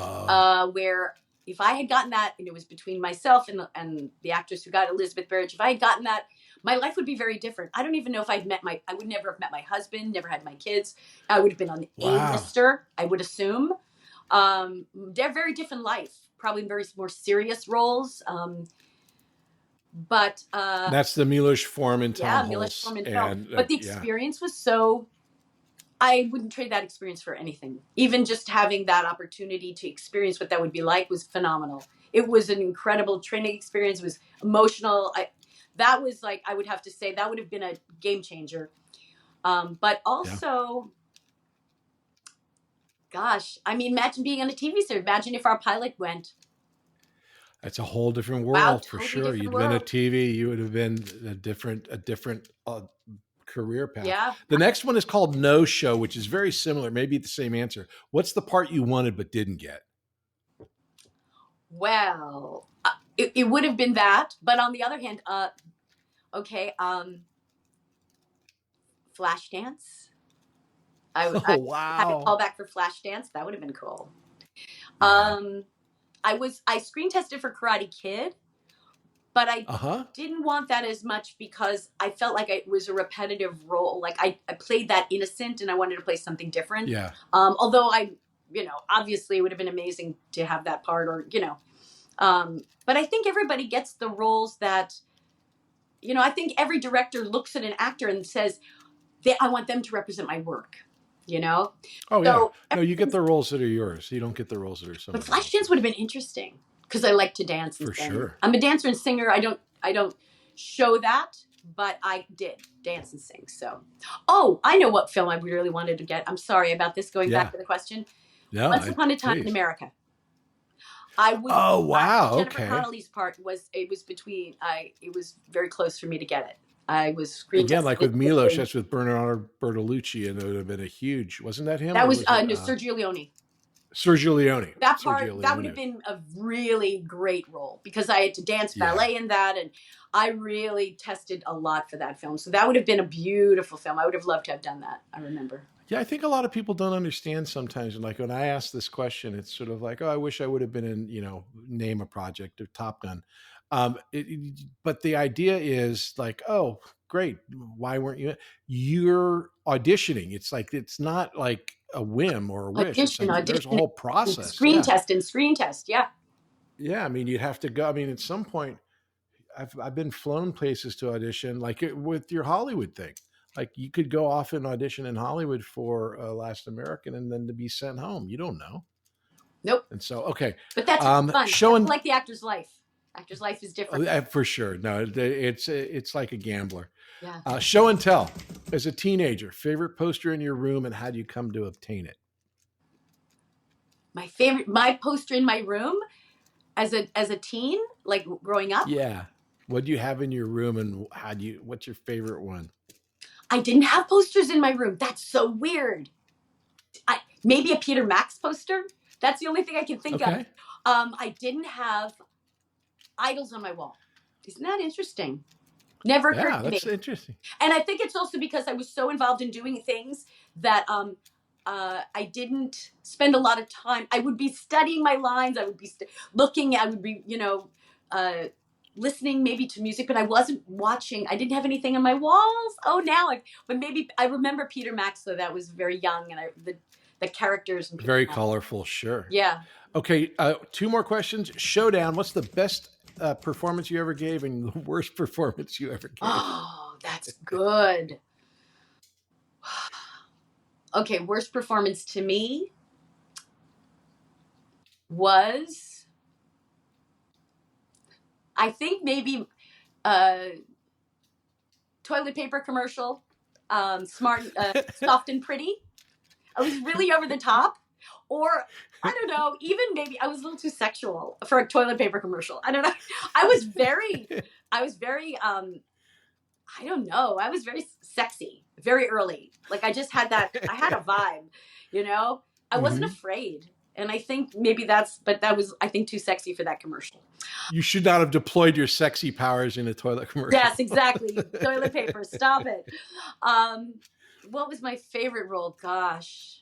where if I had gotten that, and it was between myself and the actress who got Elizabeth Barrett, if I had gotten that, my life would be very different. I don't even know if I would never have met my husband, never had my kids. I would have been on the A-lister, I would assume. They're very different life, probably very more serious roles. But that's the Milos Forman film. Yeah, Milos Forman film. But the experience was I wouldn't trade that experience for anything. Even just having that opportunity to experience what that would be like was phenomenal. It was an incredible training experience. It was emotional. That was like, I would have to say, that would have been a game changer. But also, gosh, I mean, imagine being on a TV series. Imagine if our pilot went. That's a whole different world for totally sure. You'd been a TV, you would have been a different career path. Yeah. The next one is called No Show, which is very similar, maybe the same answer. What's the part you wanted but didn't get? Well, it would have been that, but on the other hand, Flashdance. I had a call back for Flashdance. That would have been cool. I screen tested for Karate Kid, but I didn't want that as much because I felt like it was a repetitive role. Like I played that innocent and I wanted to play something different. Yeah. Although obviously it would have been amazing to have that part or, But I think everybody gets the roles that, I think every director looks at an actor and says, I want them to represent my work, Oh, yeah. So, No, you get the roles that are yours. You don't get the roles that are but somebody Flashdance else's. would have been interesting because I like to dance and For sing. sure. I'm a dancer and singer. I don't show that, but I did dance and sing. So, I know what film I really wanted to get. I'm sorry about this. Going back to the question. No, Once Upon a Time in please. America. I would. Oh, wow. Jennifer Okay. Connelly's part was very close for me to get it. I was screen Again, like tested. with Milos, that's with Bernardo Bertolucci, and it would have been a huge. Wasn't that him? That or was it, Sergio Leone. Sergio Leone. That Sergio part Leone. that would have been a really great role because I had to dance ballet in that, and I really tested a lot for that film. So that would have been a beautiful film. I would have loved to have done that. I remember. Yeah, I think a lot of people don't understand sometimes. And like when I ask this question, it's sort of like, oh, I wish I would have been in, name a project or Top Gun. But the idea is like, oh, great. Why weren't you? You're auditioning. It's like, it's not like a whim or a wish. Audition. There's a whole process. Screen test. Yeah. Yeah. I mean, you'd have to go. I mean, at some point, I've been flown places to audition, like with your Hollywood thing. Like you could go off and audition in Hollywood for Last American and then to be sent home. You don't know. Nope. And so, okay. But that's fun. Showing like the actor's life. Actor's life is different. For sure. No, it's like a gambler. Yeah. Show and tell. As a teenager, favorite poster in your room and how do you come to obtain it? My poster in my room as a teen, like growing up. Yeah. What do you have in your room and what's your favorite one? I didn't have posters in my room. That's so weird. Maybe a Peter Max poster. That's the only thing I can think of. I didn't have idols on my wall. Isn't that interesting? Never occurred to me. Yeah, that's interesting. And I think it's also because I was so involved in doing things that I didn't spend a lot of time. I would be studying my lines. I would be looking. I would be, listening maybe to music, but I wasn't watching. I didn't have anything on my walls. But maybe I remember Peter Max, though. That was very young, and the characters. And very colorful, sure. Yeah. Okay, 2 more questions. Showdown. What's the best performance you ever gave and the worst performance you ever gave? Oh, that's good. Okay, worst performance to me was, I think maybe toilet paper commercial, smart, soft and pretty. I was really over the top. Or, I don't know, even maybe I was a little too sexual for a toilet paper commercial. I don't know. I was very, I don't know. I was very sexy very early. Like I just had I had a vibe, I wasn't afraid. And I think maybe that was, I think, too sexy for that commercial. You should not have deployed your sexy powers in a toilet commercial. Yes, exactly. Toilet paper. Stop it. What was my favorite role? Gosh.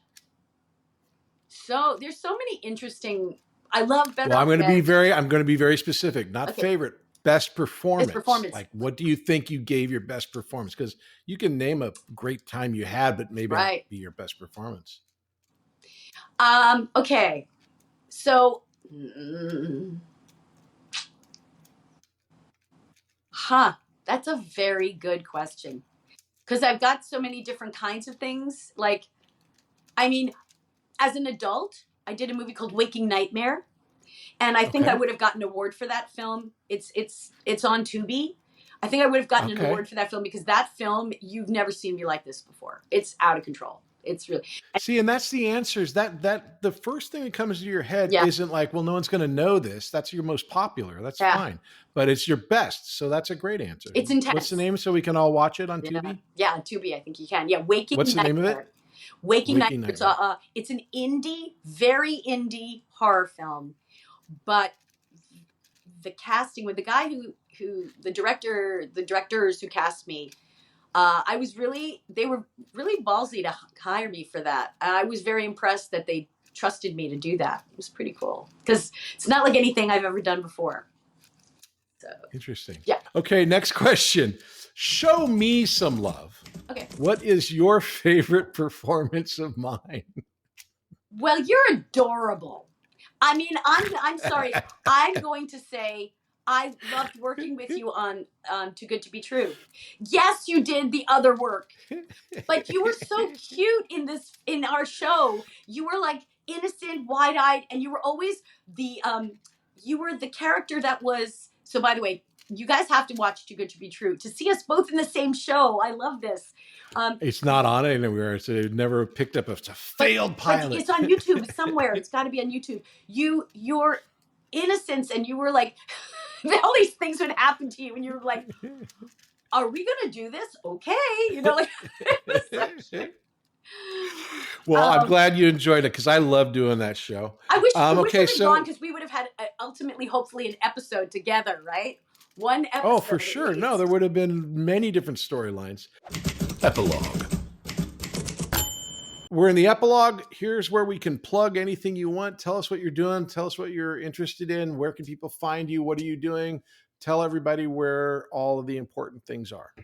So there's so many interesting. I love Better. Well, I'm going to be very specific. Not favorite, best performance. Best performance. Like, what do you think you gave your best performance? Because you can name a great time you had, but maybe not be your best performance. Okay. So, that's a very good question. Because I've got so many different kinds of things. Like, I mean, as an adult, I did a movie called Waking Nightmare, and I think I would have gotten an award for that film. It's on Tubi. I think I would have gotten an award for that film because that film, you've never seen me like this before. It's out of control. It's really and that's the answers. That the first thing that comes to your head isn't like, well, no one's going to know this. That's your most popular. That's fine, but it's your best. So that's a great answer. It's intense. What's the name so we can all watch it on Tubi? Yeah, on Tubi. I think you can. Yeah, Waking. What's the name of it? Waking Nightmare. It's an very indie horror film, but the casting with the guy who the directors who cast me, they were really ballsy to hire me for that. I was very impressed that they trusted me to do that. It was pretty cool because it's not like anything I've ever done before. So interesting. Yeah. Okay. Next question. Show me some love. Okay. What is your favorite performance of mine? Well, you're adorable. I mean, I'm sorry. I'm going to say I loved working with you on Too Good to Be True. Yes, you did the other work, but you were so cute in our show. You were like innocent, wide-eyed, and you were always the you were the character that was. So, by the way, you guys have to watch Too Good to Be True to see us both in the same show. I love this. It's not on anywhere. It never picked up. It's a failed pilot. But it's on YouTube somewhere. It's got to be on YouTube. Your innocence, and you were like, all these things would happen to you, and you were like, "Are we gonna do this? Okay, you know, like." Well, I'm glad you enjoyed it because I love doing that show. I wish we had gone because we would have had ultimately, hopefully, an episode together, right? One episode. Oh, for sure. No, there would have been many different storylines. Epilogue. We're in the epilogue. Here's where we can plug anything you want. Tell us what you're doing. Tell us what you're interested in. Where can people find you? What are you doing? Tell everybody where all of the important things are.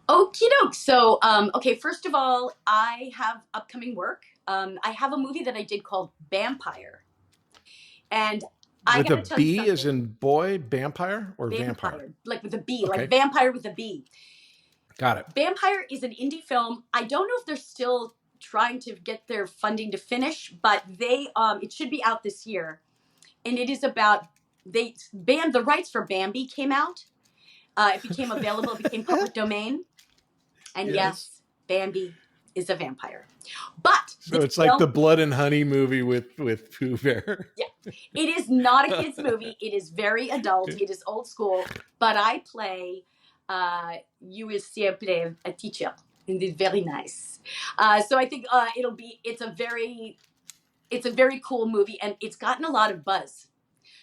Okie doke. So, okay, first of all, I have upcoming work. I have a movie that I did called Vampire. And I with a B as in boy, vampire or vampire? Like with a B, okay. Like vampire with a B. Got it. Vampire is an indie film. I don't know if they're still trying to get their funding to finish, but it should be out this year. And it is about, the rights for Bambi came out. It became available, it became public domain. And yes, Bambi is a vampire. But so it's like the Blood and Honey movie with Pooh Bear. Yeah. It is not a kid's movie. It is very adult. It is old school. But I play, you will see I play a teacher. And it's very nice. So I think it's a very cool movie, and it's gotten a lot of buzz.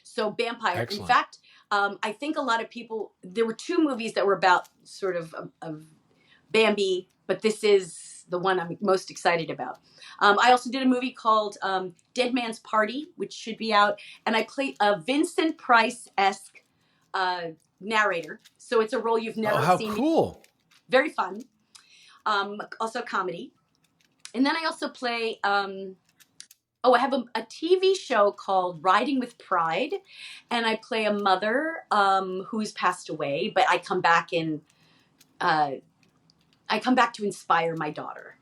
So Vampire. Excellent. In fact, I think a lot of people, there were two movies that were about sort of Bambi, but this is the one I'm most excited about. I also did a movie called Dead Man's Party, which should be out, and I played a Vincent Price-esque narrator. So it's a role you've never seen. Oh, how cool. Very fun. Also comedy. And then I also play, I have a TV show called Riding with Pride, and I play a mother who's passed away, but I come back to inspire my daughter.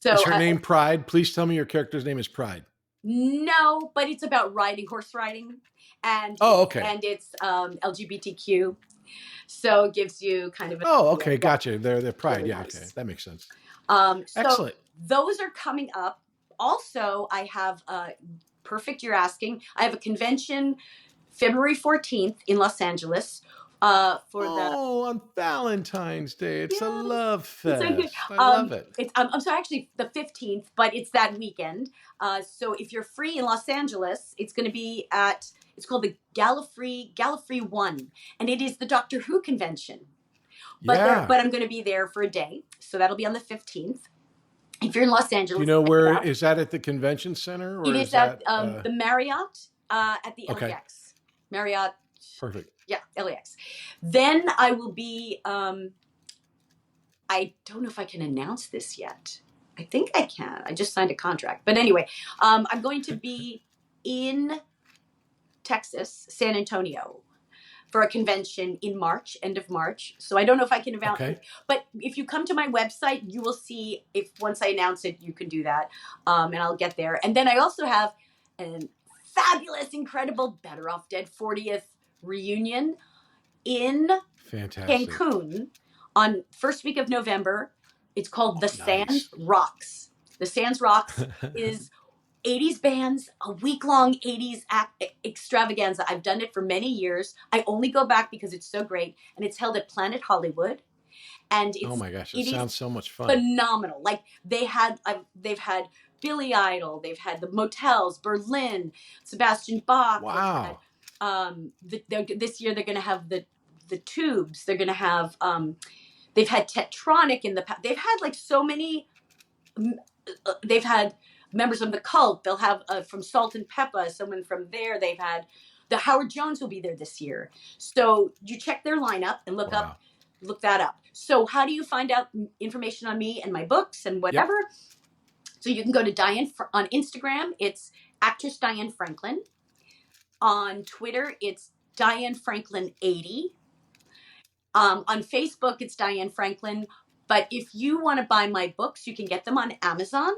So is her name Pride? Please tell me your character's name is Pride. No, but it's about horse riding, and and it's LGBTQ, so it gives you kind of gotcha. They're Pride, really nice. Okay, that makes sense. Excellent. Those are coming up. Also, I have perfect. You're asking. I have a convention February 14th in Los Angeles. On Valentine's Day. It's a love fest. I love it. I'm sorry, actually the 15th, but it's that weekend. So if you're free in Los Angeles, it's going to be it's called the Gallifrey 1, and it is the Doctor Who convention. But I'm going to be there for a day, so that'll be on the 15th. If you're in Los Angeles. Do you know where is that at the convention center? Or it is at the Marriott at the LAX. Marriott. Perfect. Yeah, LAX. Then I will be, I don't know if I can announce this yet. I think I can. I just signed a contract. But anyway, I'm going to be in Texas, San Antonio, for a convention in March, end of March. So I don't know if I can announce it. But if you come to my website, you will see if once I announce it, you can do that. And I'll get there. And then I also have a fabulous, incredible Better Off Dead 40th reunion in Cancun on first week of November. It's called The Sands Rocks. The Sands Rocks is 80s bands, a week-long 80s extravaganza. I've done it for many years. I only go back because it's so great, and it's held at Planet Hollywood. And it's, oh my gosh, it sounds so much fun. Phenomenal. Like they've had Billy Idol, they've had the Motels, Berlin, Sebastian Bach. Wow. This year they're going to have the Tubes. They're going to have they've had Tetronic in the past. They've had like so many. They've had members of the Cult. They'll have from Salt and Pepper, someone from there. They've had the Howard Jones will be there this year. So you check their lineup and look that up. So how do you find out information on me and my books and whatever? Yep. So you can go to Diane on Instagram. It's actress Diane Franklin. On Twitter, it's Diane Franklin 80. On Facebook, it's Diane Franklin. But if you want to buy my books, you can get them on Amazon,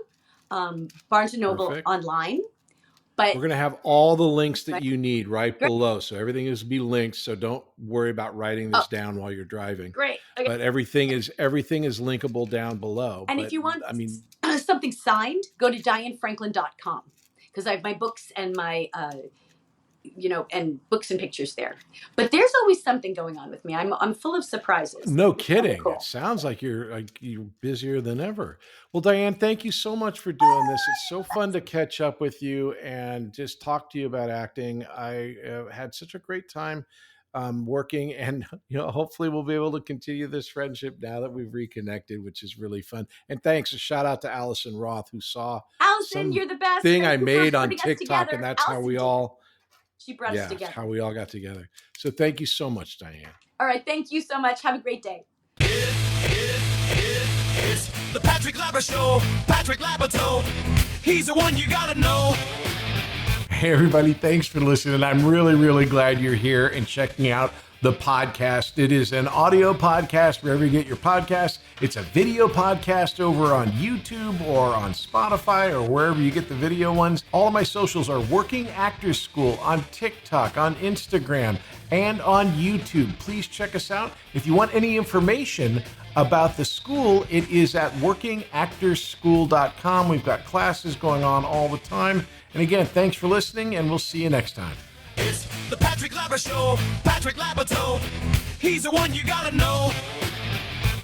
Barnes & Noble Perfect. online. But we're going to have all the links that you need right below. So everything is be linked. So don't worry about writing this down while you're driving. Great. Okay. But everything is linkable down below. And but, if you want, I mean, something signed, go to DianeFranklin.com because I have my books and my, and books and pictures there. But there's always something going on with me. I'm full of surprises. No It's kidding. really cool. It sounds like you're busier than ever. Well, Diane, thank you so much for doing this. It's so fun to catch up with you and just talk to you about acting. I had such a great time working, and hopefully we'll be able to continue this friendship now that we've reconnected, which is really fun. And thanks, a shout out to Allison Roth, who saw Allison, you're the best thing I Thank you for made on putting us TikTok, together. and that's Allison how we did. all. She brought us together. How we all got together. So thank you so much, Diane. All right. Thank you so much. Have a great day. It's the Patrick Labyorteaux Show. Patrick Labyorteaux. He's the one you gotta know. Hey, everybody. Thanks for listening. I'm really, really glad you're here and checking out the podcast. It is an audio podcast wherever you get your podcasts. It's a video podcast over on YouTube or on Spotify or wherever you get the video ones. All of my socials are Working Actors School on TikTok, on Instagram, and on YouTube. Please check us out. If you want any information about the school, it is at workingactorsschool.com. We've got classes going on all the time. And again, thanks for listening, and we'll see you next time. It's the Patrick Labyorteaux Show. Patrick Labyorteaux. He's the one you gotta know.